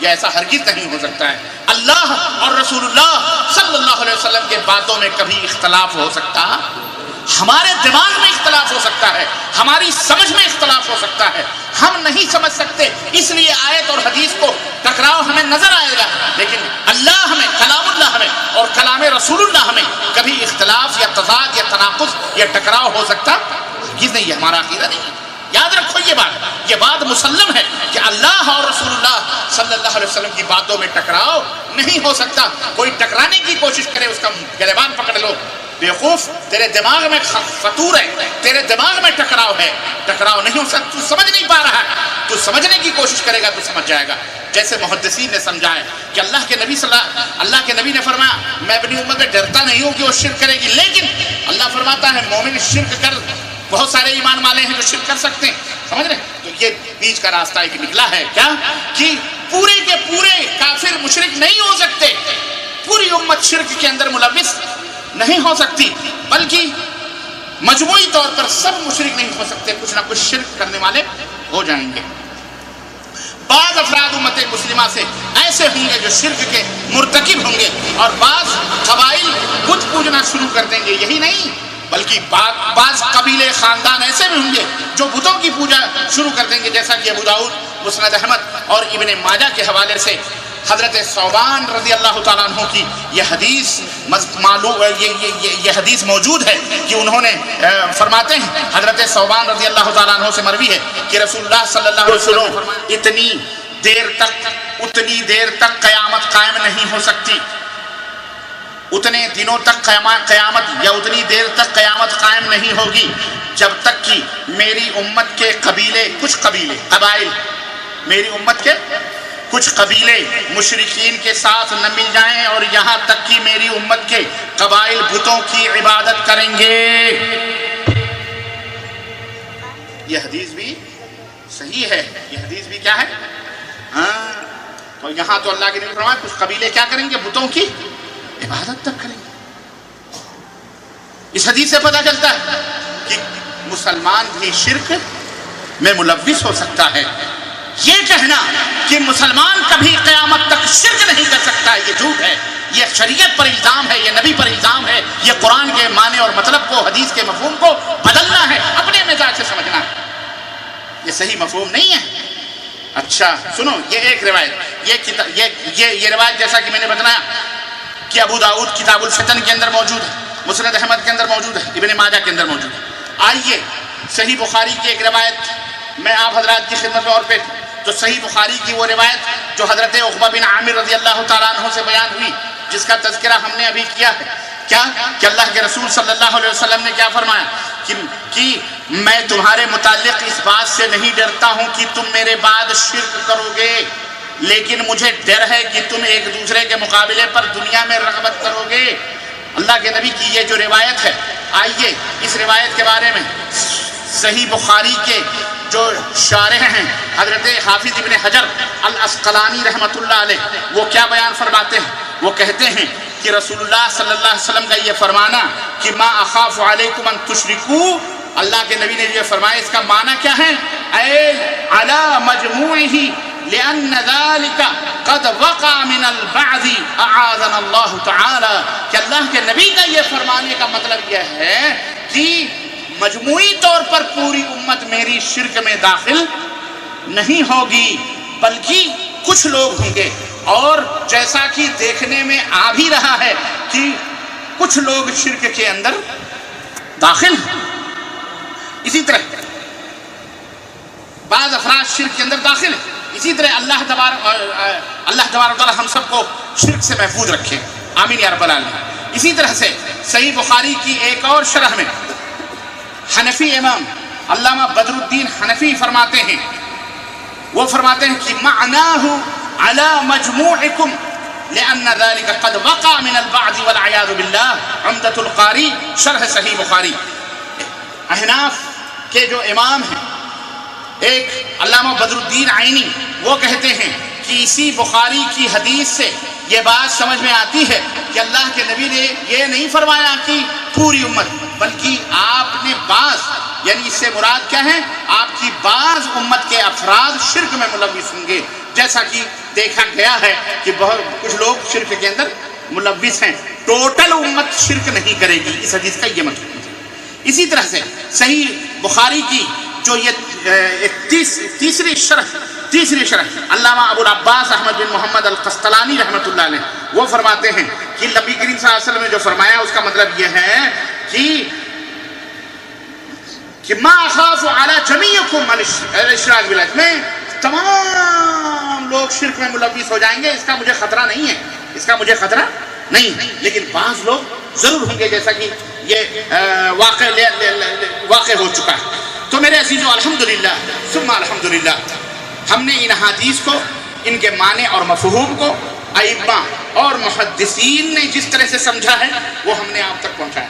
یہ ایسا ہرگز نہیں ہو سکتا ہے۔ اللہ اور رسول اللہ صلی اللہ علیہ وسلم کے باتوں میں کبھی اختلاف ہو سکتا، ہمارے دماغ میں اختلاف ہو سکتا ہے، ہماری سمجھ میں اختلاف ہو سکتا ہے، ہم نہیں سمجھ سکتے، اس لیے آیت اور حدیث کو ٹکراؤ ہمیں نظر آئے گا، لیکن اللہ ہمیں، کلام اللہ ہمیں اور کلام رسول اللہ ہمیں کبھی اختلاف یا تضاد یا تناقض یا ٹکراؤ ہو سکتا ہرگز نہیں ہے، ہمارا عقیدہ نہیں ہے۔ یاد رکھو یہ بات مسلم ہے کہ اللہ اور رسول اللہ صلی اللہ علیہ وسلم کی باتوں میں ٹکراؤ نہیں ہو سکتا۔ کوئی ٹکرانے کی کوشش کرے اس کا گریبان پکڑ لو، بیوقوف، تیرے دماغ میں فطور ہے، تیرے دماغ میں ٹکراؤ ہے، ٹکراؤ نہیں ہو سکتا، تو سمجھ نہیں پا رہا ہے، تو سمجھنے کی کوشش کرے گا تو سمجھ جائے گا۔ جیسے محدثین نے سمجھایا کہ اللہ کے نبی نے فرمایا میں اپنی امت میں ڈرتا نہیں ہوں کہ وہ شرک کرے گی، لیکن اللہ فرماتا ہے مومن شرک کر، بہت سارے ایمان والے ہیں جو شرک کر سکتے ہیں، سمجھ رہے؟ تو یہ بیچ کا راستہ ایک نکلا ہے کیا کہ پورے کے پورے کافر مشرک نہیں ہو سکتے، پوری امت شرک کے اندر ملوث نہیں ہو سکتی، بلکہ مجموعی طور پر سب مشرک نہیں ہو سکتے، کچھ نہ کچھ شرک کرنے والے ہو جائیں گے۔ بعض افراد امت مسلمہ سے ایسے ہوں گے جو شرک کے مرتکب ہوں گے، اور بعض قبائل بت پوجنا شروع کر دیں گے، یہی نہیں بلکہ بعض قبیلے خاندان ایسے بھی ہوں گے جو بتوں کی پوجا شروع کر دیں گے، جیسا کہ ابو داؤد، مسند احمد اور ابن ماجہ کے حوالے سے حضرت ثوبان رضی اللہ تعالیٰ عنہ کی یہ حدیث موجود ہے کہ انہوں نے فرماتے ہیں، حضرت ثوبان رضی اللہ تعالیٰ عنہ سے مروی ہے کہ رسول اللہ صلی اللہ علیہ وسلم نے فرمایا اتنی دیر تک قیامت قائم نہیں ہو سکتی، اتنے دنوں تک قیامت یا اتنی دیر تک قیامت قائم نہیں ہوگی جب تک کہ میری امت کے قبائل میری امت کے کچھ قبیلے مشرکین کے ساتھ نہ مل جائیں، اور یہاں تک کہ میری امت کے قبائل بتوں کی عبادت کریں گے۔ یہ حدیث بھی صحیح ہے، یہ حدیث بھی کیا ہے؟ تو یہاں تو اللہ کے نبی فرمایا کچھ قبیلے کیا کریں گے؟ بتوں کی عبادت تک کریں گے۔ اس حدیث سے پتہ چلتا ہے کہ مسلمان بھی شرک میں ملوث ہو سکتا ہے۔ یہ کہنا کہ مسلمان کبھی قیامت تک شرک نہیں کر سکتا ہے، یہ جھوٹ ہے، یہ شریعت پر الزام ہے، یہ نبی پر الزام ہے، یہ قرآن کے معنی اور مطلب کو، حدیث کے مفہوم کو بدلنا ہے، اپنے مزاج سے سمجھنا ہے، یہ صحیح مفہوم نہیں ہے۔ اچھا سنو، یہ ایک روایت، یہ روایت جیسا کہ میں نے بتایا کہ ابو داؤد کتاب الفتن کے اندر موجود ہے، مسند احمد کے اندر موجود ہے، ابن ماجہ کے اندر موجود ہے۔ آئیے صحیح بخاری کی ایک روایت میں آپ حضرات کی خدمت میں اور پیش، تو صحیح بخاری کی وہ روایت جو حضرت عقبہ بن عامر رضی اللہ تعالیٰ عنہ سے بیان ہوئی، جس کا تذکرہ ہم نے ابھی کیا ہے، کیا کہ اللہ کے رسول صلی اللہ علیہ وسلم نے کیا فرمایا کہ میں تمہارے متعلق اس بات سے نہیں ڈرتا ہوں کہ تم میرے بعد شرک کرو گے، لیکن مجھے ڈر ہے کہ تم ایک دوسرے کے مقابلے پر دنیا میں رغبت کرو گے۔ اللہ کے نبی کی یہ جو روایت ہے، آئیے اس روایت کے بارے میں صحیح بخاری کے جو شارح ہیں حضرت حافظ ابن حجر العسقلانی رحمۃ اللہ علیہ، وہ کیا بیان فرماتے ہیں؟ وہ کہتے ہیں کہ رسول اللہ صلی اللہ علیہ وسلم کا یہ فرمانا کہ ما اخاف علیکم ان تشرکو، اللہ کے نبی نے یہ فرمایا، اس کا معنی کیا ہے؟ اے علی مجموعہ لأن ذلك قد وقع من البعض اعاذنا اللہ تعالی، کہ اللہ کے نبی کا یہ فرمانے کا مطلب یہ ہے کہ مجموعی طور پر پوری امت میری شرک میں داخل نہیں ہوگی، بلکہ کچھ لوگ ہوں گے، اور جیسا کہ دیکھنے میں آ بھی رہا ہے کہ کچھ لوگ شرک کے اندر داخل ہیں، اسی طرح بعض افراد شرک کے اندر داخل ہیں۔ اسی طرح اللہ تبارک و تعالی ہم سب کو شرک سے محفوظ رکھے، آمین یا رب العالمین۔ اسی طرح سے صحیح بخاری کی ایک اور شرح میں حنفی امام علامہ بدر الدین حنفی فرماتے ہیں، وہ فرماتے ہیں کہ معناہ علی مجموعکم لأن ذلك قد وقع من البعض والعیاذ باللہ، عمدۃ القاری شرح صحیح بخاری۔ احناف کے جو امام ہیں ایک علامہ بدر الدین عینی، وہ کہتے ہیں کہ اسی بخاری کی حدیث سے یہ بات سمجھ میں آتی ہے کہ اللہ کے نبی نے یہ نہیں فرمایا کہ پوری امت، بلکہ آپ نے بعض، یعنی اس سے مراد کیا ہے، آپ کی بعض امت کے افراد شرک میں ملوث ہوں گے، جیسا کہ دیکھا گیا ہے کہ بہت کچھ لوگ شرک کے اندر ملوث ہیں، ٹوٹل امت شرک نہیں کرے گی، اس حدیث کا یہ مطلب ہے۔ اسی طرح سے صحیح بخاری کی جو یہ ایک تیسری شرح علامہ ابو العباس احمد بن محمد القسطلانی رحمۃ اللہ علیہ، وہ فرماتے ہیں کہ نبی کریم صلی اللہ علیہ وسلم نے جو فرمایا اس کا مطلب یہ ہے کہ ما اخاف علی جمیعکم الاشراک باللہ، میں تمام لوگ شرک میں ملوث ہو جائیں گے، اس کا مجھے خطرہ نہیں ہے، اس کا مجھے خطرہ نہیں ہے، لیکن بعض لوگ ضرور ہوں گے، جیسا کہ یہ واقع ہو چکا ہے۔ تو میرے عزیزو، الحمدللہ ثم الحمدللہ، ہم نے ان حدیث کو، ان کے معنی اور مفہوم کو ائمہ اور محدثین نے جس طرح سے سمجھا ہے وہ ہم نے آپ تک پہنچایا،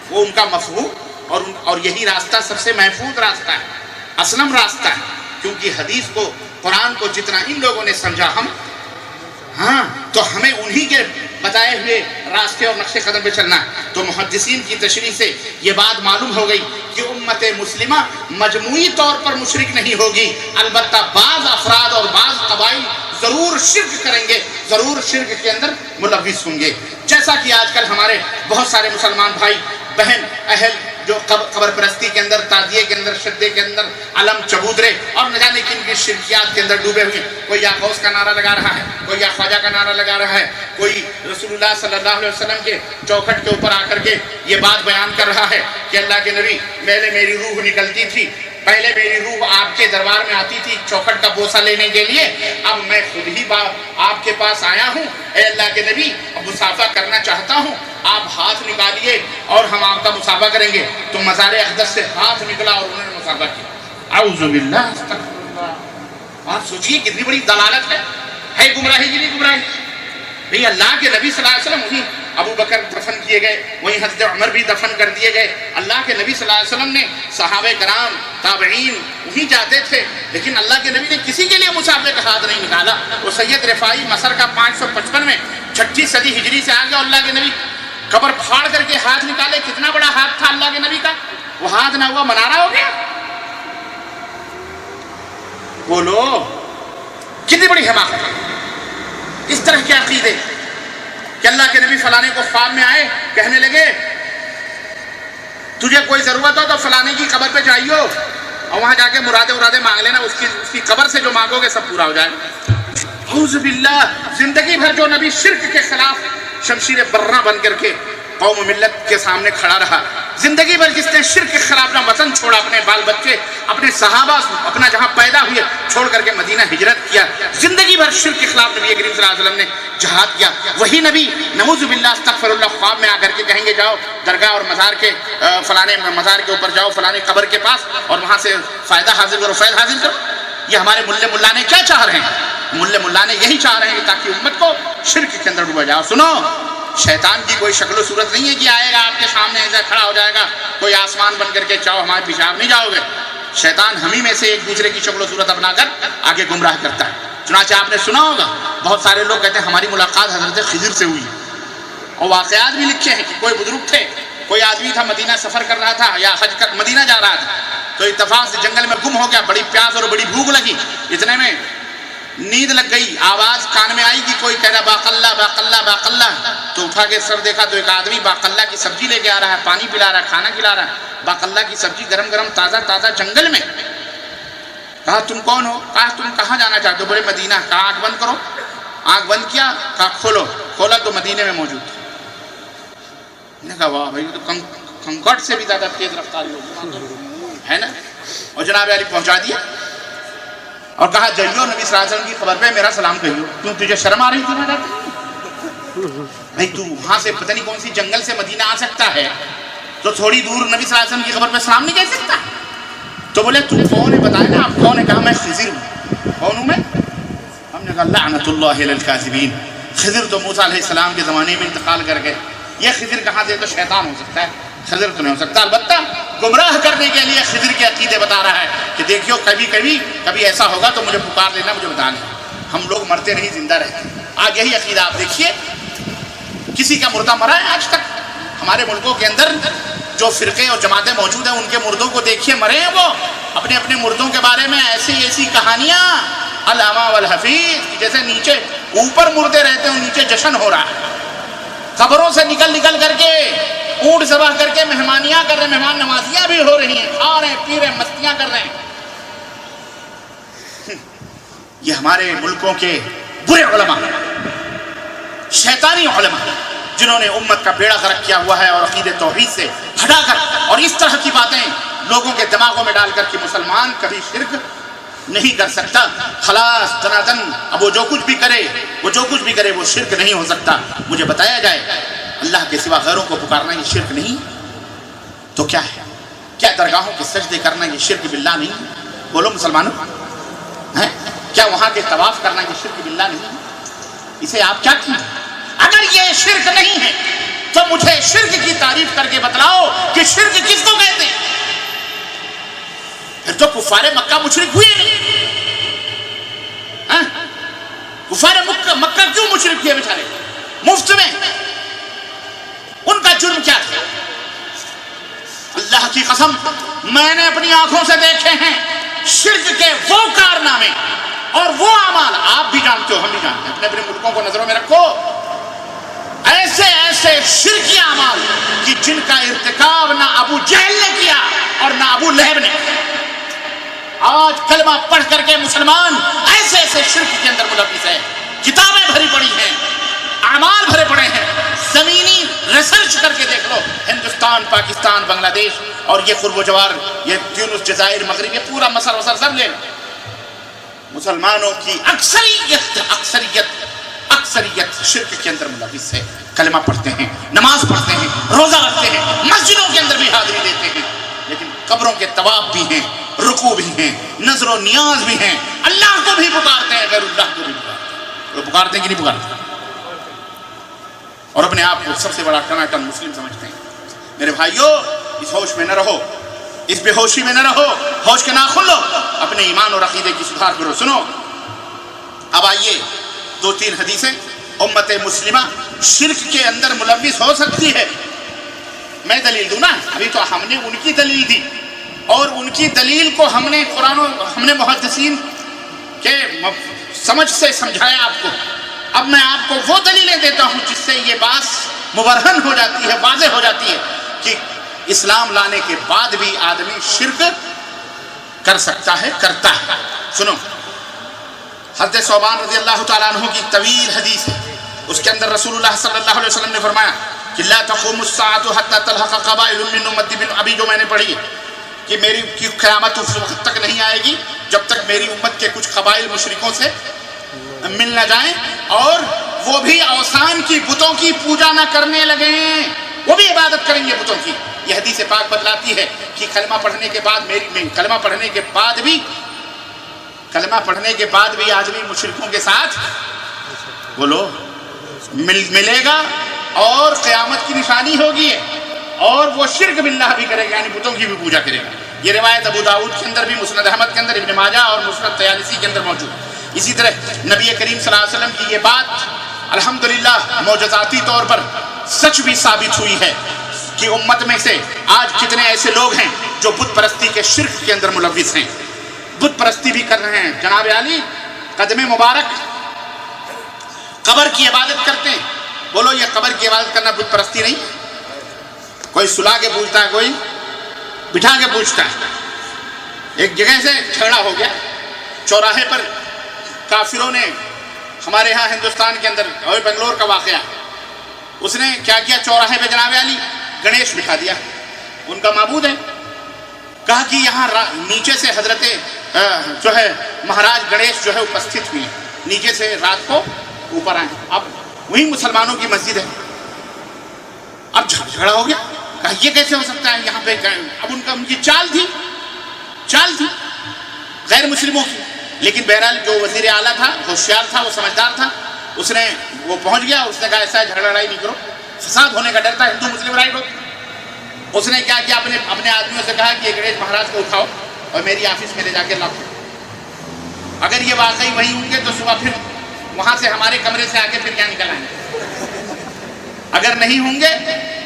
وہ ان کا مفہوم اور یہی راستہ سب سے محفوظ راستہ ہے، اسلم راستہ ہے، کیونکہ حدیث کو، قرآن کو جتنا ان لوگوں نے سمجھا تو ہمیں انہی کے بتائے ہوئے راستے اور نقش قدم پہ چلنا ہے۔ تو محدثین کی تشریح سے یہ بات معلوم ہو گئی کہ امت مسلمہ مجموعی طور پر مشرک نہیں ہوگی، البتہ بعض افراد اور بعض قبائل ضرور شرک کریں گے، ضرور شرک کے اندر ملوث ہوں گے، جیسا کہ آج کل ہمارے بہت سارے مسلمان بھائی بہن اہل جو قبر پرستی کے اندر، تعدیے کے اندر، شدے کے اندر، علم چبودرے اور نہ جانے کن کی شرکیات کے اندر ڈوبے ہوئے، کوئی یا غوث کا نعرہ لگا رہا ہے، کوئی یا خواجہ کا نعرہ لگا رہا ہے، کوئی رسول اللہ صلی اللہ علیہ وسلم کے چوکھٹ کے اوپر آ کر کے یہ بات بیان کر رہا ہے کہ اللہ کے نبی، میری روح نکلتی تھی، پہلے میری روح آپ کے دربار میں آتی تھی چوکھٹ کا بوسہ لینے کے لیے، اب میں خود ہی آپ کے پاس آیا ہوں، اے اللہ کے نبی، اب مصافحہ کرنا چاہتا ہوں، آپ ہاتھ نکالیے اور ہم آپ کا مصافحہ کریں گے۔ تو مزار اقدس سے ہاتھ نکلا اور انہوں نے مصافحہ کیا۔ اعوذ باللہ، استغفر اللہ۔ آپ سوچئے کتنی بڑی دلالت ہے گمراہی کی نہیں گمراہی۔ بھئی اللہ کے نبی صلی اللہ علیہ وسلم، وہیں ابو بکر دفن کیے گئے، وہیں حضرت عمر بھی دفن کر دیے گئے، اللہ کے نبی صلی اللہ علیہ وسلم نے، صحابہ کرام، تابعین وہیں جاتے تھے، لیکن اللہ کے نبی نے کسی کے لیے مصافحے کا ہاتھ نہیں نکالا۔ وہ سید رفاعی مصر کا 555 میں 6 صدی ہجری سے آگے، اللہ کے نبی قبر پھاڑ کر کے ہاتھ نکالے، کتنا بڑا ہاتھ تھا اللہ کے نبی کا، وہ ہاتھ نہ ہوا منارہ ہو گیا۔ بولو کتنی بڑی حماقت، اس طرح کے عقیدے کہ اللہ کے نبی فلانے کو خواب میں آئے، کہنے لگے تجھے کوئی ضرورت ہو تو فلانے کی قبر پہ جائیو اور وہاں جا کے مرادے مانگ لینا، اس کی قبر سے جو مانگو گے سب پورا ہو جائے۔ اعوذ باللہ، زندگی بھر جو نبی شرک کے خلاف شمشیر برہ بن کر کے قوم و ملت کے سامنے کھڑا رہا، زندگی بھر جس نے شرک کے خلاف اپنا وطن چھوڑا، اپنے بال بچے، اپنے صحابہ، اپنا جہاں پیدا ہوئے چھوڑ کر کے مدینہ ہجرت کیا، زندگی بھر شرک کے خلاف نبی کریم صلی اللہ علیہ وسلم نے جہاد کیا، وہی نبی نعوذ باللہ استغفر اللہ خواب میں آ کر کے کہیں گے جاؤ درگاہ اور مزار کے فلانے مزار کے اوپر جاؤ، فلانے قبر کے پاس، اور وہاں سے فائدہ حاصل کرو، فیض حاصل کرو۔ یہ ہمارے ملا نے کیا چاہ رہے ہیں؟ ملا نے یہی چاہ رہے ہیں تاکہ امت کو شرک کے اندر ڈوبا جاؤ۔ سنو، شیطان کی کوئی شکل و صورت نہیں ہے کہ آئے گا آپ کے سامنے ایسا کھڑا ہو جائے گا کوئی آسمان بن کر کے، چاہو ہمارے پیچھے آپ نہیں جاؤ گے۔ شیطان ہمیں میں سے ایک دوسرے کی شکل و صورت اپنا کر آگے گمراہ کرتا ہے۔ چنانچہ آپ نے سنا ہوگا بہت سارے لوگ کہتے ہیں ہماری ملاقات حضرت خضر سے ہوئی، اور واقعات بھی لکھے ہیں کہ کوئی بزرگ تھے، کوئی آدمی تھا مدینہ سفر کر رہا تھا یا حج کر مدینہ جا رہا تھا، تو اتفاق سے جنگل میں گم ہو گیا، بڑی پیاس اور بڑی بھوک لگی، اتنے میں نیند لگ گئی، آواز کان میں آئی کہ کوئی کہہ رہا باقلہ باقلہ باقلہ، تو اٹھا کے سر دیکھا تو ایک آدمی باقلہ کی سبزی لے کے آ رہا ہے، پانی پلا رہا ہے، کھانا کھلا رہا ہے، باقلہ کی سبزی گرم گرم تازہ تازہ جنگل میں۔ کہا تم کون ہو؟ کہا تم کہاں جانا چاہتے ہو؟ بولے مدینہ۔ کہا آنکھ بند کرو۔ آنکھ بند کیا، کہا کھولو۔ کھولا تو مدینے میں موجود تھا۔ نے کہا واہ بھائی، تو کنکڑ سے بھی زیادہ تیز رفتاری ہے نا۔ اور جناب علی پہنچا دیا اور کہا جائیو نبی صلی اللہ علیہ وسلم کی خبر پہ میرا سلام کہیو۔ کیوں تجھے شرم آ رہی تھی؟ نہ بھائی تو وہاں سے پتہ نہیں کون سی جنگل سے مدینہ آ سکتا ہے تو تھوڑی دور نبی صلی اللہ علیہ وسلم کی خبر پہ سلام نہیں کہہ سکتا؟ تو بولے تو کون ہے بتائے نا آپ کون ہے؟ کہا میں خضر ہوں۔ کون ہوں میں؟ ہم نے کہا لعنت اللہ علی الکاذبین، خضر تو موسیٰ علیہ السلام کے زمانے میں انتقال کر گئے، یہ خضر کہاں سے؟ تو شیطان ہو سکتا ہے، خضر تو نہیں ہو سکتا۔ البتہ گمراہ کرنے کے لیے خضر کے عقیدے بتا رہا ہے کہ دیکھیو کبھی ایسا ہوگا تو مجھے پکار لینا، مجھے بتا لینا، ہم لوگ مرتے نہیں زندہ رہتے۔ آج یہی عقیدہ آپ دیکھیے، کسی کا مردہ مرا ہے آج تک؟ ہمارے ملکوں کے اندر جو فرقے اور جماعتیں موجود ہیں ان کے مردوں کو دیکھیے، مرے ہیں وہ اپنے اپنے مردوں کے بارے میں ایسی کہانیاں علامہ والحفیظ، جیسے نیچے اوپر مردے رہتے ہیں نیچے جشن ہو رہا ہے، قبروں سے نکل کر کے اونٹ ذبح کر کے مہمانیاں کر رہے ہیں، مہمان نوازیاں بھی ہو رہی ہیں، کھا رہے ہیں پی رہے ہیں، مستیاں کر رہے ہیں۔ یہ ہمارے ملکوں کے برے علماء، شیطانی علماء، جنہوں نے امت کا بیڑا غرق کیا ہوا ہے اور عقید توحید سے ہٹا کر اور اس طرح کی باتیں لوگوں کے دماغوں میں ڈال کر کہ مسلمان کبھی شرک نہیں کر سکتا، خلاص تنازن، اب وہ جو کچھ بھی کرے وہ شرک نہیں ہو سکتا۔ مجھے بتایا جائے اللہ کے سوا غیروں کو پکارنا یہ شرک نہیں تو کیا ہے؟ کیا درگاہوں کے سجدے کرنا یہ شرک باللہ نہیں؟ بولو مسلمانوں، کیا وہاں کے طواف کرنا یہ شرک باللہ نہیں؟ اسے آپ کیا کہیں؟ اگر یہ شرک نہیں ہے تو مجھے شرک کی تعریف کر کے بتلاؤ کہ شرک کس کو کہتے ہیں؟ پھر تو کفار مکہ مشرک ہوئے نہیں۔ کفار مکہ کیوں مشرک ہوئے بیچارے مفت میں؟ ان کا جرم کیا تھا؟ اللہ کی قسم میں نے اپنی آنکھوں سے دیکھے ہیں شرک کے وہ کارنامے اور وہ اعمال، آپ بھی جانتے ہو ہم بھی جانتے ہیں، اپنے اپنے ملکوں کو نظروں میں رکھو، ایسے شرکی اعمال کہ جن کا ارتکاب نہ ابو جہل نے کیا اور نہ ابو لہب نے۔ آج کلمہ پڑھ کر کے مسلمان ایسے شرک کے اندر ملوث ہے، کتابیں بھری پڑی ہیں، اعمال بھرے پڑے ہیں، زمینی ریسرچ کر کے دیکھ لو، ہندوستان، پاکستان، بنگلہ دیش اور یہ قرب و جوار، یہ تیونس، جزائر، مغرب، یہ پورا مصر وصر سب لے لو، مسلمانوں کی اکثریت شرک کے اندر ملوث ہے۔ کلمہ پڑھتے ہیں، نماز پڑھتے ہیں، روزہ رکھتے ہیں، مسجدوں کے اندر بھی حاضری دیتے ہیں، لیکن قبروں کے طواف بھی ہیں، رکوع بھی ہیں، نظر و نیاز بھی ہیں، اللہ کو بھی پکارتے ہیں، غیر اللہ کو بھی پکارتے ہیں۔ وہ پکارتے ہیں کہ نہیں پکارتے؟ اور اپنے آپ کو سب سے بڑا ٹناٹن مسلم سمجھتے ہیں۔ میرے بھائیو، اس ہوش میں نہ رہو، اس بے ہوشی میں نہ رہو، ہوش کے ناخن لو، اپنے ایمان اور عقیدے کی سدھار کرو۔ سنو، اب آئیے 2-3 حدیثیں۔ امت مسلمہ شرک کے اندر ملوث ہو سکتی ہے، میں دلیل دوں نا؟ ابھی تو ہم نے ان کی دلیل دی اور ان کی دلیل کو ہم نے محدثین کے سمجھ سے سمجھایا آپ کو۔ اب میں آپ کو وہ دلیلیں دیتا ہوں جس سے یہ بات مبرہن ہو جاتی ہے، واضح ہو جاتی ہے کہ اسلام لانے کے بعد بھی آدمی شرک کر سکتا ہے، کرتا ہے۔ سنو، حضرت ثوبان رضی اللہ تعالیٰ عنہ کی طویل حدیث ہے، اس کے اندر رسول اللہ صلی اللہ علیہ وسلم نے فرمایا کہ لا تقوم الساعة حتى تلحق قبائل من امتی بن، ابھی جو میں نے پڑھی کہ میری قیامت اس وقت تک نہیں آئے گی جب تک میری امت کے کچھ قبائل مشرکوں سے مل نہ جائیں اور وہ بھی اوثان کی، بتوں کی پوجا نہ کرنے لگیں، وہ بھی عبادت کریں گے بتوں کی۔ یہ حدیث پاک بتلاتی ہے کہ کلمہ پڑھنے کے بعد بھی آدمی مشرکوں کے ساتھ بولو ملے گا اور قیامت کی نشانی ہوگی، اور وہ شرک باللہ بھی کرے گا، یعنی بتوں کی بھی پوجا کرے گا۔ یہ روایت ابو داؤد کے اندر بھی، مسند احمد کے اندر، ابن ماجہ اور مسند طیالسی کے اندر موجود۔ اسی طرح نبی کریم صلی اللہ علیہ وسلم کی یہ بات الحمدللہ معجزاتی طور پر سچ بھی ثابت ہوئی ہے کہ امت میں سے آج کتنے ایسے لوگ ہیں جو بت پرستی کے شرک کے اندر ملوث ہیں، بت پرستی بھی کر رہے ہیں۔ جناب علی قدم مبارک قبر کی عبادت کرتے ہیں. بولو یہ قبر کی عبادت کرنا بت پرستی نہیں؟ کوئی سلا کے پوچھتا ہے, کوئی بٹھا کے پوچھتا ہے. ایک جگہ سے جھگڑا ہو گیا چوراہے پر. کافروں نے ہمارے ہاں ہندوستان کے اندر اور بنگلور کا واقعہ, اس نے کیا کیا, چوراہے پہ جناب علی گنیش بٹھا دیا, ان کا معبود ہے. کہا کہ یہاں نیچے سے حضرت جو ہے مہاراج گنیش جو ہے اپستھت ہوئی, نیچے سے رات کو اوپر آئے. اب وہی مسلمانوں کی مسجد ہے. اب جھگڑا ہو گیا, کہا یہ کیسے ہو سکتا ہے یہاں پہ. اب ان کی چال تھی غیر مسلموں کی. لیکن بہرحال جو وزیر اعلیٰ تھا, ہوشیار تھا, وہ سمجھدار تھا, اس نے وہ پہنچ گیا. اس نے کہا ایسا جھگڑا لڑائی نہیں کرو, فساد ہونے کا ڈر تھا, ہندو مسلم رائٹ ہوتی. اس نے کیا کیا, اپنے آدمیوں سے کہا کہ یہ گنیش مہاراج کو اٹھاؤ اور میری آفس میں لے جا کے لاؤ. اگر یہ واقعی وہی ہوں گے تو صبح پھر وہاں سے ہمارے کمرے سے آگے پھر کیا نکل آئیں گے. اگر نہیں ہوں گے,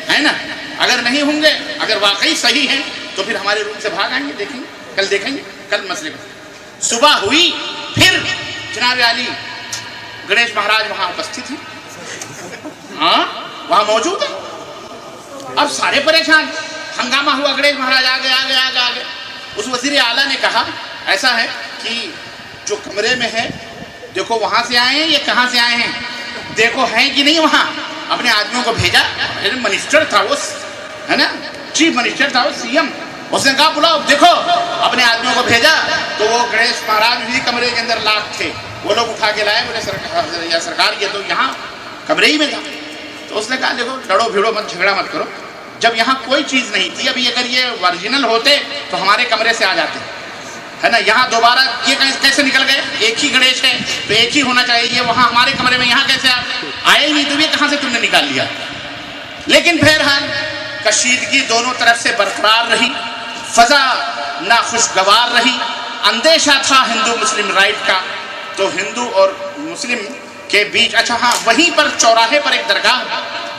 ہے نا, اگر نہیں ہوں گے, اگر واقعی صحیح ہیں تو پھر ہمارے روم سے بھاگ آئیں گے. دیکھیں گے کل مسئلے کو. صبح ہوئی, پھر جناب علی گنیش مہاراج وہاں اپستھت ہیں, ہاں وہاں موجود ہے. اب سارے پریشان, ہنگامہ ہوا, گنیش مہاراج آگے. اس وزیر اعلیٰ نے کہا ایسا ہے کہ جو کمرے میں ہے دیکھو وہاں سے آئے ہیں, یہ کہاں سے آئے ہیں دیکھو, ہیں کہ نہیں وہاں. اپنے آدمیوں کو بھیجا, منسٹر تھا وہ, ہے نا, چیف منسٹر تھا وہ, سی ایم. اس نے کہا بلاؤ, دیکھو. اپنے آدمیوں کو بھیجا تو وہ گنیش مہاراج بھی کمرے کے اندر لاک تھے. وہ لوگ اٹھا کے لائے, بولے سرکار یہ تو یہاں کمرے ہی میں تھا. تو اس نے کہا دیکھو لڑو بھیڑو مت, جھگڑا مت کرو. جب یہاں کوئی چیز نہیں تھی, ابھی اگر یہ اوریجنل ہوتے تو ہمارے کمرے سے آ جاتے, ہے نا. یہاں دوبارہ یہ کیسے نکل گئے, ایک ہی گنیش ہے تو ایک ہی ہونا چاہیے. یہ وہاں ہمارے کمرے میں یہاں کیسے آئے ہی نہیں, تو یہ کہاں سے تم نے نکال لیا. لیکن بہرحال کشیدگی دونوں طرف سے برقرار رہی, فضا ناخوشگوار رہی. اندیشہ تھا ہندو مسلم رائٹ کا, تو ہندو اور مسلم کے بیچ. اچھا ہاں, وہیں پر چوراہے پر ایک درگاہ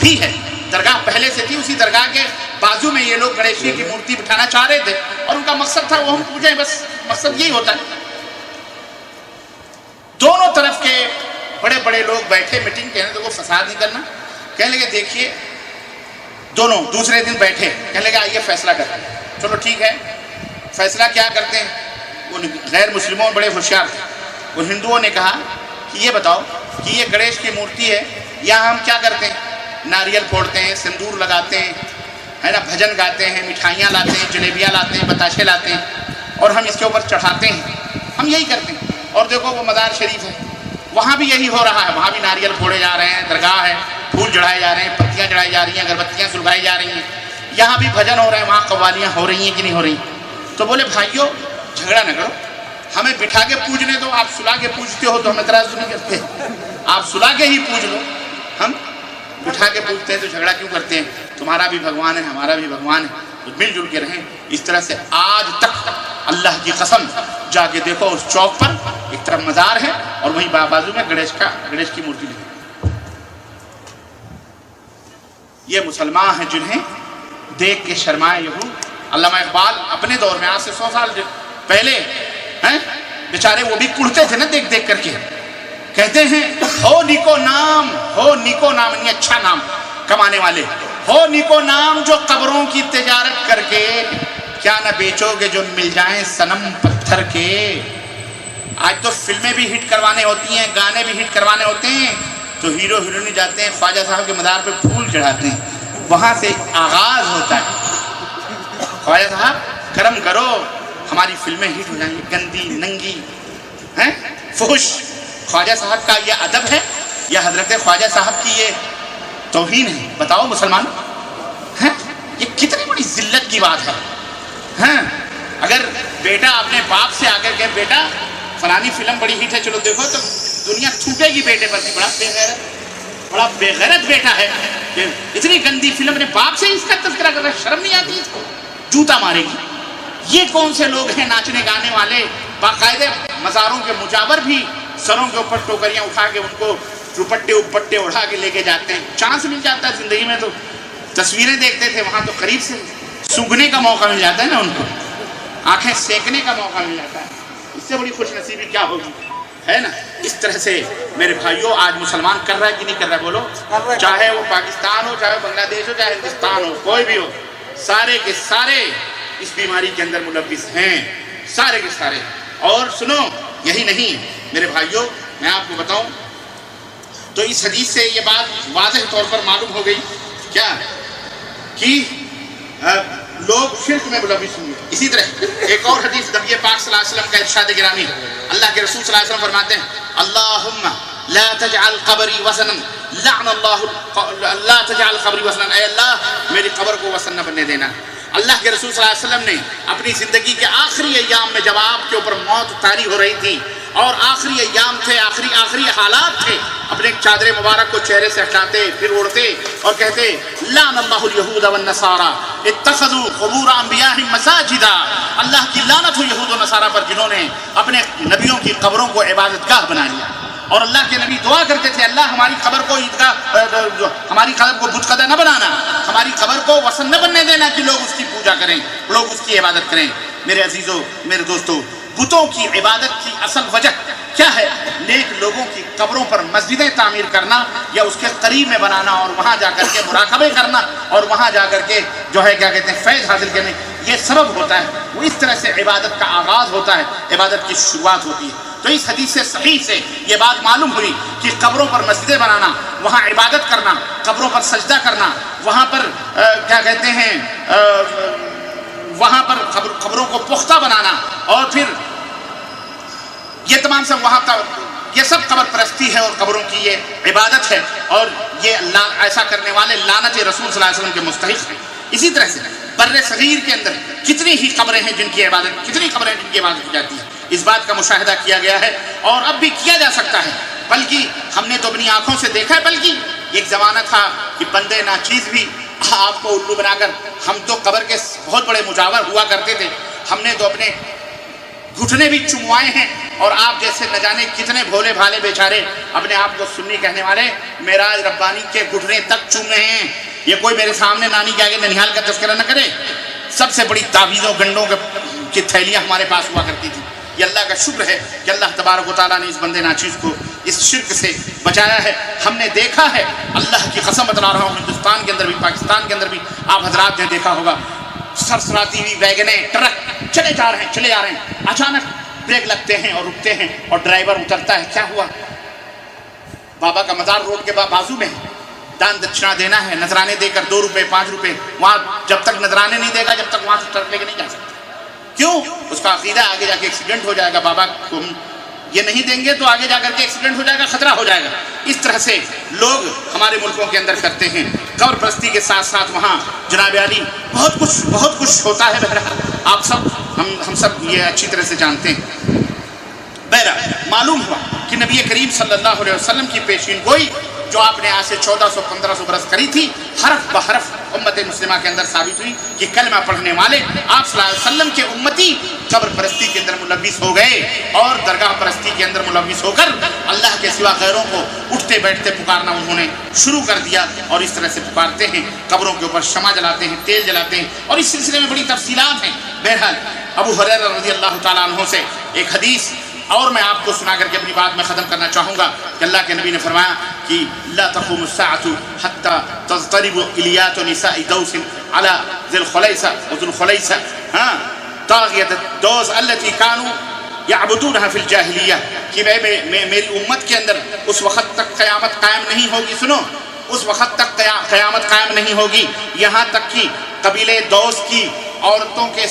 بھی ہے. درگاہ پہلے سے تھی, اسی درگاہ کے بازو میں یہ لوگ گنیش جی کی مورتی بٹھانا چاہ رہے تھے, اور ان کا مقصد تھا وہ ہم پوجیں, بس مقصد یہی ہوتا ہے. دونوں طرف کے بڑے بڑے لوگ بیٹھے میٹنگ, کہنے لگے فساد نہیں کرنا. کہنے لگے دیکھیے, دونوں دوسرے دن بیٹھے, کہنے لگے آئیے فیصلہ کرتے ہیں. چلو ٹھیک ہے, فیصلہ کیا کرتے ہیں. وہ غیر مسلموں بڑے ہوشیار تھے. وہ ہندوؤں نے کہا کہ یہ بتاؤ کہ یہ گنیش کی مورتی ہے, یہاں ہم کیا کرتے ہیں, ناریل پھوڑتے ہیں, سندور لگاتے ہیں, ہے نا, بھجن گاتے ہیں, مٹھائیاں لاتے ہیں, جلیبیاں لاتے ہیں, بتاشے لاتے ہیں, اور ہم اس کے اوپر چڑھاتے ہیں. ہم یہی کرتے ہیں. اور دیکھو وہ مزار شریف ہے, وہاں بھی یہی ہو رہا ہے. وہاں بھی ناریل پھوڑے جا رہے ہیں, درگاہ ہے, پھول چڑھائے جا رہے ہیں, پتیاں چڑھائی جا رہی ہیں, اگربتیاں سلگائی جا رہی ہیں. یہاں بھی بھجن ہو رہے ہیں, وہاں قوالیاں ہو رہی ہیں کہ نہیں ہو رہی. تو بولے بھائیو جھگڑا نہ کرو, ہمیں بٹھا کے پوجنے دو. آپ سلا کے پوجتے ہو تو ہم اعتراض نہیں کرتے, آپ سلا کے ہی پوج لو. ہم بٹھا کے پوجتے ہیں تو جھگڑا کیوں کرتے ہیں. تمہارا بھی بھگوان ہے, ہمارا بھی بھگوان ہے, تو مل جل کے رہیں. اس طرح سے آج تک اللہ کی قسم جا کے دیکھو, اس چوک پر ایک طرف مزار ہے اور وہیں بازو میں گنیش کی مورتی لگی. یہ مسلمان ہیں جنہیں دیکھ کے شرمائے یہود. علامہ اقبال اپنے دور میں, آج سے 100 سال پہلے, ہیں بیچارے, وہ بھی کڑتے تھے نا دیکھ دیکھ کر کے. کہتے ہیں ہو نیکو نام, ہو نیکو نام یعنی اچھا نام کمانے والے, ہو نیکو نام جو قبروں کی تجارت کر کے کیا نہ بیچو گے جو مل جائیں صنم پتھر کے. آج تو فلمیں بھی ہٹ کروانے ہوتی ہیں, گانے بھی ہٹ کروانے ہوتے ہیں, تو ہیرو ہیروئن جاتے ہیں خواجہ صاحب کے مزار پہ پھول چڑھاتے ہیں. وہاں سے آغاز ہوتا ہے, خواجہ صاحب کرم کرو ہماری فلمیں ہٹ ہو جائیں گی. گندی ننگی ہیں فحش. خواجہ صاحب کا یہ ادب ہے یا حضرت خواجہ صاحب کی یہ توہین ہے؟ بتاؤ مسلمان, ہیں یہ کتنی بڑی ذلت کی بات ہے. ہیں اگر بیٹا اپنے باپ سے آ کر کے بیٹا فلانی فلم بڑی ہٹ ہے چلو دیکھو, تو دنیا چھوٹے گی بیٹے پر. بڑا بے غیرت بیٹا ہے, اتنی گندی فلم اپنے باپ سے اس کا تذکرہ کر رہا ہے, شرم نہیں آتی اس کو, جوتا مارے گی. یہ کون سے لوگ ہیں ناچنے گانے والے, باقاعدہ مزاروں کے مجاور بھی سروں کے اوپر ٹوکریاں اٹھا کے ان کو دوپٹے اڑا کے لے کے جاتے ہیں. چانس مل جاتا ہے زندگی میں, تو تصویریں دیکھتے تھے وہاں, تو قریب سے سونگھنے کا موقع مل جاتا ہے نا, ان کو آنکھیں سینکنے کا موقع مل جاتا ہے. اس سے بڑی خوش نصیبی کیا ہوگی, ہے نا؟ اس طرح سے میرے بھائیوں آج مسلمان کر رہا ہے کہ نہیں کر رہا؟ بولو، چاہے وہ پاکستان ہو، چاہے بنگلہ دیش ہو، چاہے ہندوستان ہو، کوئی بھی ہو، سارے کے سارے اس بیماری کے اندر ملوث ہیں، سارے کے سارے۔ اور سنو، یہی نہیں میرے بھائیوں، میں آپ کو بتاؤں تو اس حدیث سے یہ بات واضح طور پر معلوم ہو گئی کیا کہ لوگ شرک میں ملوث ہوں گے۔ اسی طرح ایک اور حدیث نبی پاک صلی اللہ علیہ وسلم کا ارشاد گرامی، اللہ کے رسول صلی اللہ علیہ وسلم فرماتے ہیں اللہم لا تجعل قبری وثنا، لعن اللہ لا تجعل قبری وثنا، اے اللہ میری قبر کو وثن نہ بننے دینا۔ اللہ کے رسول صلی اللہ علیہ وسلم نے اپنی زندگی کے آخری ایام میں جب آپ کے اوپر موت طاری ہو رہی تھی اور آخری ایام تھے، آخری حالات تھے، اپنے چادر مبارک کو چہرے سے ہٹاتے پھر اڑتے اور کہتے لعن اللہ الیہود والنصارى اتخذوا قبور انبیاءہم مساجدا، اللہ کی لعنت ہو یہود و نصارہ پر جنہوں نے اپنے نبیوں کی قبروں کو عبادت گاہ بنا لیا۔ اور اللہ کے نبی دعا کرتے تھے اللہ ہماری قبر کو ہماری قبر کو بتقدہ نہ بنانا، ہماری قبر کو وثن نہ بننے دینا کہ لوگ اس کی پوجا کریں، لوگ اس کی عبادت کریں۔ میرے عزیزو، میرے دوستو، بتوں کی عبادت کی اصل وجہ کیا ہے؟ نیک لوگوں کی قبروں پر مسجدیں تعمیر کرنا یا اس کے قریب میں بنانا اور وہاں جا کر کے مراقبے کرنا اور وہاں جا کر کے جو ہے کیا کہتے ہیں فیض حاصل کرنے، یہ سبب ہوتا ہے۔ وہ اس طرح سے عبادت کا آغاز ہوتا ہے، عبادت کی شروعات ہوتی ہے۔ تو اس حدیث سے صحیح سے یہ بات معلوم ہوئی کہ قبروں پر مسجدیں بنانا، وہاں عبادت کرنا، قبروں پر سجدہ کرنا، وہاں پر کیا کہتے ہیں وہاں پر قبروں کو پختہ بنانا اور پھر یہ تمام سب وہاں کا یہ سب قبر پرستی ہے اور قبروں کی یہ عبادت ہے، اور یہ ایسا کرنے والے لعنت رسول صلی اللہ علیہ وسلم کے مستحق ہیں۔ اسی طرح سے بر صغیر کے اندر کتنی ہی قبریں ہیں جن کی عبادت کی جاتی ہے، اس بات کا مشاہدہ کیا گیا ہے اور اب بھی کیا جا سکتا ہے، بلکہ ہم نے تو اپنی آنکھوں سے دیکھا ہے۔ بلکہ ایک زمانہ تھا کہ بندے ناچیز بھی آپ کو الو بنا کر، ہم تو قبر کے بہت بڑے مجاور ہوا کرتے تھے، ہم نے تو اپنے گھٹنے بھی چموائے ہیں، اور آپ جیسے نہ جانے کتنے بھولے بھالے بیچارے اپنے آپ کو سنی کہنے والے معراج ربانی کے گھٹنے تک چوم رہے ہیں۔ یہ کوئی میرے سامنے نانی کے آگے ننیال کا تذکرہ نہ کرے۔ سب سے بڑی تعویذوں گنڈوں کی تھیلیاں ہمارے پاس ہوا کرتی تھی۔ یہ اللہ کا شکر ہے کہ اللہ تبارک و تعالیٰ نے اس بندے ناچیز کو اس شرک سے بچایا ہے۔ ہم نے دیکھا ہے، اللہ کی قسم بتلا رہا ہوں، ہندوستان کے اندر بھی پاکستان کے اندر بھی آپ حضرات نے دیکھا ہوگا، سرسراتی ہوئی ویگنیں ٹرک چلے جا رہے ہیں، اچانک بریک لگتے ہیں اور رکتے ہیں اور ڈرائیور اترتا ہے، کیا ہوا؟ بابا کا مزار روڈ کے بازو میں ہے، دان دکشنا دینا ہے، نذرانے دے کر 2 روپے 5 روپے، وہاں جب تک نذرانے نہیں دے گا جب تک وہاں سے ٹرک لے کے نہیں جا سکتا۔ کیوں؟ اس کا عقیدہ آگے جا کے ایکسیڈنٹ ہو جائے گا، بابا کو یہ نہیں دیں گے تو آگے جا کر کے ایکسیڈنٹ ہو جائے گا، خطرہ ہو جائے گا۔ اس طرح سے لوگ ہمارے ملکوں کے اندر کرتے ہیں۔ قبر پرستی کے ساتھ ساتھ وہاں جناب علی بہت کچھ ہوتا ہے۔ بہرحال آپ سب ہم سب یہ اچھی طرح سے جانتے ہیں۔ بہرحال معلوم ہوا کہ نبی کریم صلی اللہ علیہ وسلم کی پیشین گوئی جو آپ نے آج سے 1400-1500 برس کری تھی، حرف بحرف امت مسلمہ کے اندر ثابت ہوئی کہ کلمہ پڑھنے والے آپ صلی اللہ علیہ وسلم کے امتی قبر پرستی کے اندر ملوث ہو گئے اور درگاہ پرستی کے اندر ملوث ہو کر اللہ کے سوا غیروں کو اٹھتے بیٹھتے پکارنا انہوں نے شروع کر دیا، اور اس طرح سے پکارتے ہیں، قبروں کے اوپر شمع جلاتے ہیں، تیل جلاتے ہیں، اور اس سلسلے میں بڑی تفصیلات ہیں۔ بہرحال ابو ہریرہ رضی اللہ تعالیٰ عنہ سے ایک حدیث اور میں آپ کو سنا کر کے اپنی بات میں ختم کرنا چاہوں گا کہ اللہ کے نبی نے فرمایا کہ لا تقوم الساعة حتى تضطرب إليات نساء دوس على ذي الخليصة وذو الخليصة طاغية الدوس التي كانوا يعبدونها في الجاهلية، کہ میری امت کے اندر اس وقت تک قیامت قائم نہیں ہوگی، سنو، اس وقت تک قیامت قائم نہیں ہوگی یہاں تک کہ قبیلے دوس کی عورتوں کے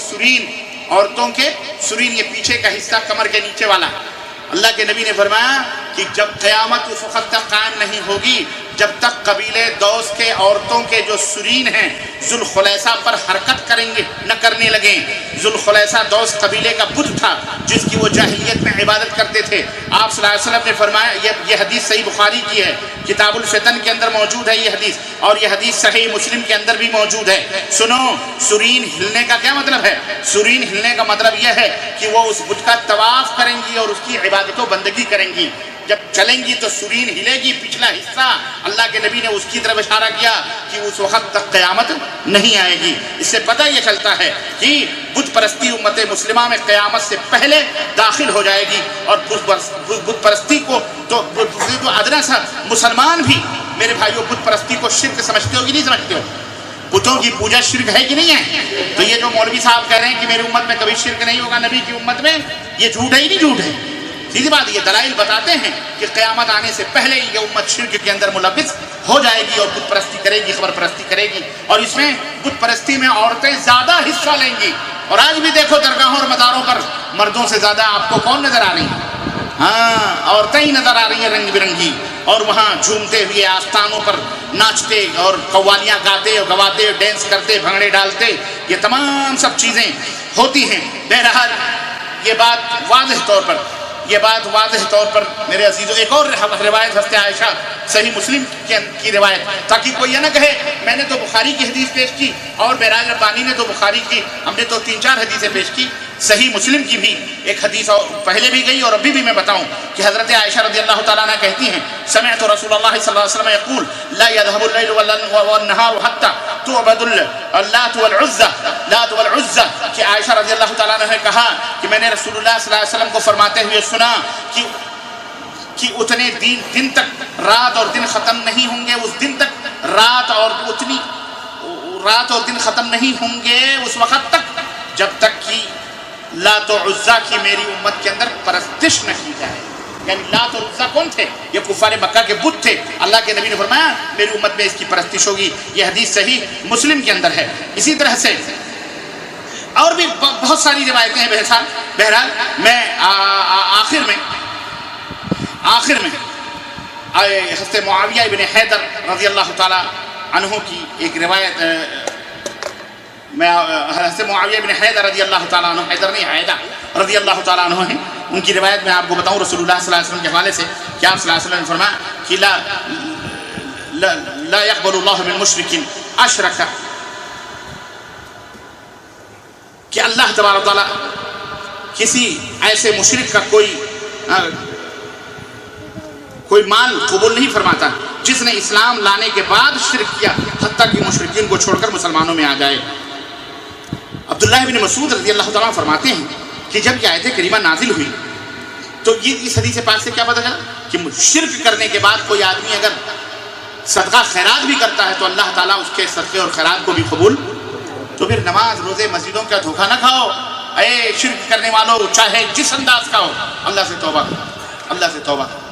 سرین، یہ پیچھے کا حصہ کمر کے نیچے والا، اللہ کے نبی نے فرمایا کہ جب قیامت اس وقت تک قائم نہیں ہوگی جب تک قبیلے دوس کے عورتوں کے جو سرین ہیں ذوالخلیصہ پر حرکت نہ کرنے لگیں۔ ذوالخلیصہ دوس قبیلے کا بت تھا جس کی وہ جاہلیت میں عبادت کرتے تھے۔ آپ صلی اللہ علیہ وسلم نے فرمایا، یہ حدیث صحیح بخاری کی ہے، کتاب الفتن کے اندر موجود ہے یہ حدیث، اور یہ حدیث صحیح مسلم کے اندر بھی موجود ہے۔ سنو، سرین ہلنے کا کیا مطلب ہے؟ سرین ہلنے کا مطلب یہ ہے کہ وہ اس بت کا طواف کریں گی اور اس کی عبادت و بندگی کریں گی۔ جب چلیں گی تو سرین ہلے گی، پچھلا حصہ اللہ کے نبی نے اس کی طرف اشارہ کیا کہ اس وقت تک قیامت نہیں آئے گی۔ اس سے پتہ یہ چلتا ہے کہ بت پرستی امت مسلمہ میں قیامت سے پہلے داخل ہو جائے گی، اور بت پرستی کو تو ادنا سا مسلمان بھی میرے بھائیوں بت پرستی کو شرک سمجھتے ہو کہ نہیں سمجھتے ہو؟ بتوں کی پوجا شرک ہے کہ نہیں ہے؟ تو یہ جو مولوی صاحب کہہ رہے ہیں کہ میری امت میں کبھی شرک نہیں ہوگا نبی کی امت میں، یہ جھوٹ ہے ہی نہیں جھوٹ ہے؟ سیدھی بات، یہ دلائل بتاتے ہیں کہ قیامت آنے سے پہلے یہ امت شرک کے اندر ملوث ہو جائے گی اور بت پرستی کرے گی، خبر پرستی کرے گی، اور اس میں بت پرستی میں عورتیں زیادہ حصہ لیں گی۔ اور آج بھی دیکھو درگاہوں اور مزاروں پر مردوں سے زیادہ آپ کو کون نظر آ رہی ہیں؟ ہاں، عورتیں ہی نظر آ رہی ہیں رنگ برنگی، اور وہاں جھومتے ہوئے آستانوں پر ناچتے اور قوالیاں گاتے اور گواتے، ڈینس کرتے، بھنگڑے ڈالتے، یہ تمام سب چیزیں ہوتی ہیں۔ بہرحال یہ بات واضح طور پر میرے عزیزوں، ایک اور روایت حضرت عائشہ صحیح مسلم کی روایت، تاکہ کوئی یہ نہ کہے میں نے تو بخاری کی حدیث پیش کی اور معراج ربانی نے تو بخاری کی، ہم نے تو 3-4 حدیثیں پیش کی۔ صحیح مسلم کی بھی ایک حدیث اور پہلے بھی گئی اور ابھی بھی میں بتاؤں کہ حضرت عائشہ رضی اللہ تعالیٰ عنہ کہتی ہیں سمعت رسول اللہ صلی اللہ علیہ وسلم یقول لا يذهب الليل والنهار حتى تعبد اللات والعزى، کہ عائشہ رضی اللہ تعالیٰ عنہ نے کہا کہ میں نے رسول اللہ صلی اللہ علیہ وسلم کو فرماتے ہوئے سنا کہ اتنے دن تک رات اور دن ختم نہیں ہوں گے، اس دن تک رات اور دن ختم نہیں ہوں گے اس وقت تک جب تک کہ لات و عزا کی میری امت کے اندر پرستش نہ کی جائے۔ یعنی لات اور عزا کون تھے؟ یہ کفار مکہ کے بت تھے۔ اللہ کے نبی نے فرمایا میری امت میں اس کی پرستش ہوگی۔ یہ حدیث صحیح مسلم کے اندر ہے۔ اسی طرح سے اور بھی بہت ساری روایتیں ہیں۔ بہرحال میں آخر میں حضرت معاویہ ابن حیدر رضی اللہ تعالی عنہ کی ایک روایت، میں حضرت معاویہ ابن حیدر رضی اللہ تعالیٰ عنہ، حیدر نہیں حیدر رضی اللہ تعالیٰ عنہ ہیں، ان کی روایت میں آپ کو بتاؤں رسول اللہ صلی اللہ علیہ وسلم کے حوالے سے کہ آپ صلی اللہ علیہ وسلم نے فرمایا کہ لا يقبل اللہ من مشرک اشرک، کہ اللہ تبارک و تعالیٰ کسی ایسے مشرک کا کوئی مال قبول نہیں فرماتا جس نے اسلام لانے کے بعد شرک کیا، حتیٰ کہ مشرکین کو چھوڑ کر مسلمانوں میں آ جائے۔ عبداللہ بن مسعود رضی اللہ تعالیٰ فرماتے ہیں کہ جب یہ آیت کریمہ نازل ہوئی تو یہ اس حدیث پاک سے کیا پتہ چلا کہ شرک کرنے کے بعد کوئی آدمی اگر صدقہ خیرات بھی کرتا ہے تو اللہ تعالیٰ اس کے صدقے اور خیرات کو بھی قبول۔ تو پھر نماز روزے مسجدوں کا دھوکہ نہ کھاؤ اے شرک کرنے والوں، چاہے جس انداز کا ہو، اللہ سے توبہ کرو، اللہ سے توبہ کرو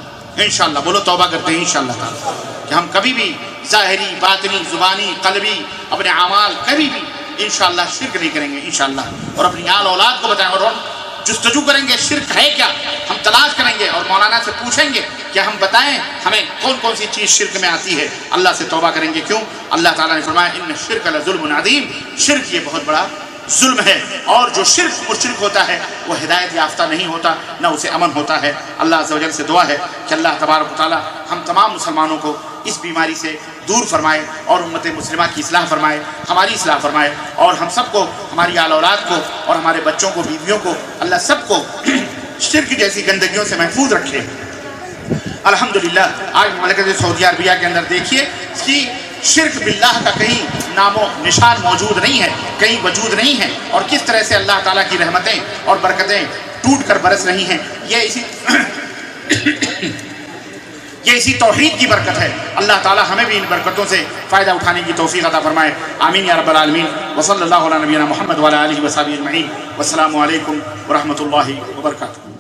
انشاءاللہ۔ بولو توبہ کرتے ہیں انشاءاللہ تعالیٰ کہ ہم کبھی بھی ظاہری، باطنی، زبانی، قلبی، اپنے اعمال کبھی بھی انشاءاللہ شرک نہیں کریں گے انشاءاللہ، اور اپنی آل اولاد کو بتائیں، اور جستجو کریں گے شرک ہے کیا، ہم تلاش کریں گے اور مولانا سے پوچھیں گے کہ ہم بتائیں ہمیں کون کون سی چیز شرک میں آتی ہے، اللہ سے توبہ کریں گے۔ کیوں؟ اللہ تعالیٰ نے فرمایا ان الشرک لظلم عظیم، شرک یہ بہت بڑا ظلم ہے، اور جو مشرک ہوتا ہے وہ ہدایت یافتہ نہیں ہوتا، نہ اسے امن ہوتا ہے۔ اللہ عز و جل سے دعا ہے کہ اللہ تبارک و تعالیٰ ہم تمام مسلمانوں کو اس بیماری سے دور فرمائے اور امت مسلمہ کی اصلاح فرمائے، ہماری اصلاح فرمائے، اور ہم سب کو، ہماری آل اولاد کو اور ہمارے بچوں کو، بیویوں کو، اللہ سب کو شرک جیسی گندگیوں سے محفوظ رکھے۔ الحمدللہ آج مملکت سعودیہ عربیہ کے اندر دیکھیے کہ شرک باللہ کا کہیں نام و نشان موجود نہیں ہے، کہیں وجود نہیں ہے، اور کس طرح سے اللہ تعالیٰ کی رحمتیں اور برکتیں ٹوٹ کر برس رہی ہیں۔ یہ اسی توحید کی برکت ہے۔ اللہ تعالیٰ ہمیں بھی ان برکتوں سے فائدہ اٹھانے کی توفیق عطا فرمائے، آمین یا رب العالمین۔ وصلی اللہ علی نبینا محمد وعلی آلہ وصحبہ اجمعین، والسلام علیکم ورحمۃ اللہ وبرکاتہ۔